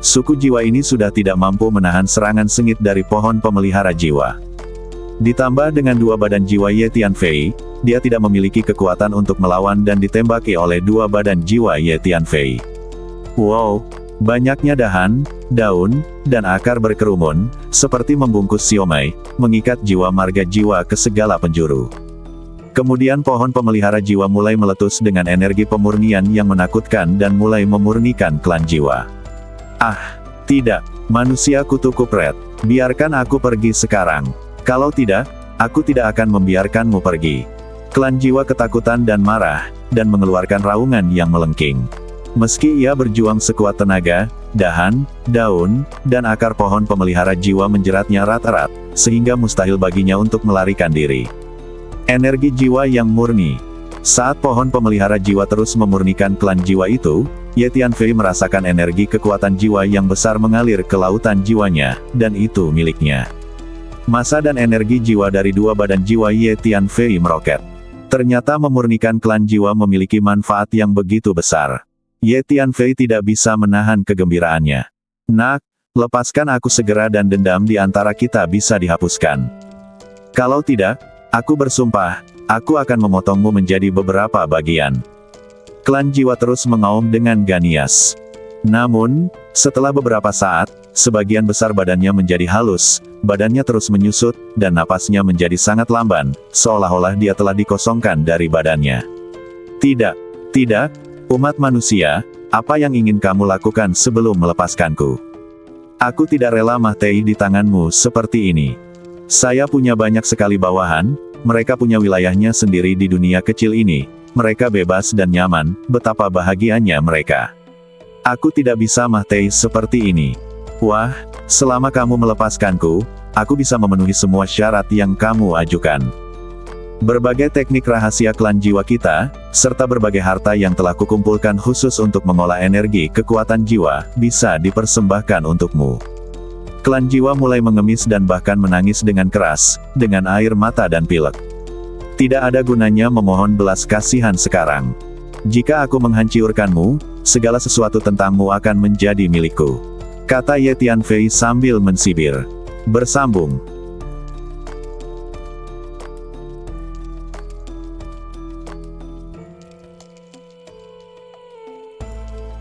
Suku jiwa ini sudah tidak mampu menahan serangan sengit dari pohon pemelihara jiwa. Ditambah dengan dua badan jiwa Ye Tianfei, dia tidak memiliki kekuatan untuk melawan dan ditembaki oleh dua badan jiwa Ye Tianfei. Wow, banyaknya daun, dan akar berkerumun, seperti membungkus siomay, mengikat jiwa marga jiwa ke segala penjuru. Kemudian pohon pemelihara jiwa mulai meletus dengan energi pemurnian yang menakutkan dan mulai memurnikan klan jiwa. Tidak, manusia kutu kupret, biarkan aku pergi sekarang. Kalau tidak, aku tidak akan membiarkanmu pergi. Klan jiwa ketakutan dan marah, dan mengeluarkan raungan yang melengking. Meski ia berjuang sekuat tenaga, daun, dan akar pohon pemelihara jiwa menjeratnya erat-erat, sehingga mustahil baginya untuk melarikan diri. Energi jiwa yang murni. Saat pohon pemelihara jiwa terus memurnikan klan jiwa itu, Ye Tianfei merasakan energi kekuatan jiwa yang besar mengalir ke lautan jiwanya, dan itu miliknya. Massa dan energi jiwa dari dua badan jiwa Ye Tianfei meroket. Ternyata memurnikan klan jiwa memiliki manfaat yang begitu besar. Ye Tianfei tidak bisa menahan kegembiraannya. Nak, lepaskan aku segera dan dendam di antara kita bisa dihapuskan. Kalau tidak, aku bersumpah, aku akan memotongmu menjadi beberapa bagian. Klan jiwa terus mengaum dengan ganias. Namun, setelah beberapa saat, sebagian besar badannya menjadi halus, badannya terus menyusut, dan napasnya menjadi sangat lamban, seolah-olah dia telah dikosongkan dari badannya. Tidak, umat manusia, apa yang ingin kamu lakukan sebelum melepaskanku? Aku tidak rela mati di tanganmu seperti ini. Saya punya banyak sekali bawahan, mereka punya wilayahnya sendiri di dunia kecil ini, mereka bebas dan nyaman, betapa bahagianya mereka. Aku tidak bisa mati seperti ini. Wah, selama kamu melepaskanku, aku bisa memenuhi semua syarat yang kamu ajukan. Berbagai teknik rahasia klan jiwa kita, serta berbagai harta yang telah kukumpulkan khusus untuk mengolah energi kekuatan jiwa, bisa dipersembahkan untukmu. Klan jiwa mulai mengemis dan bahkan menangis dengan keras, dengan air mata dan pilek. Tidak ada gunanya memohon belas kasihan sekarang. Jika aku menghancurkanmu, segala sesuatu tentangmu akan menjadi milikku. Kata Ye Tianfei sambil mensibir. Bersambung.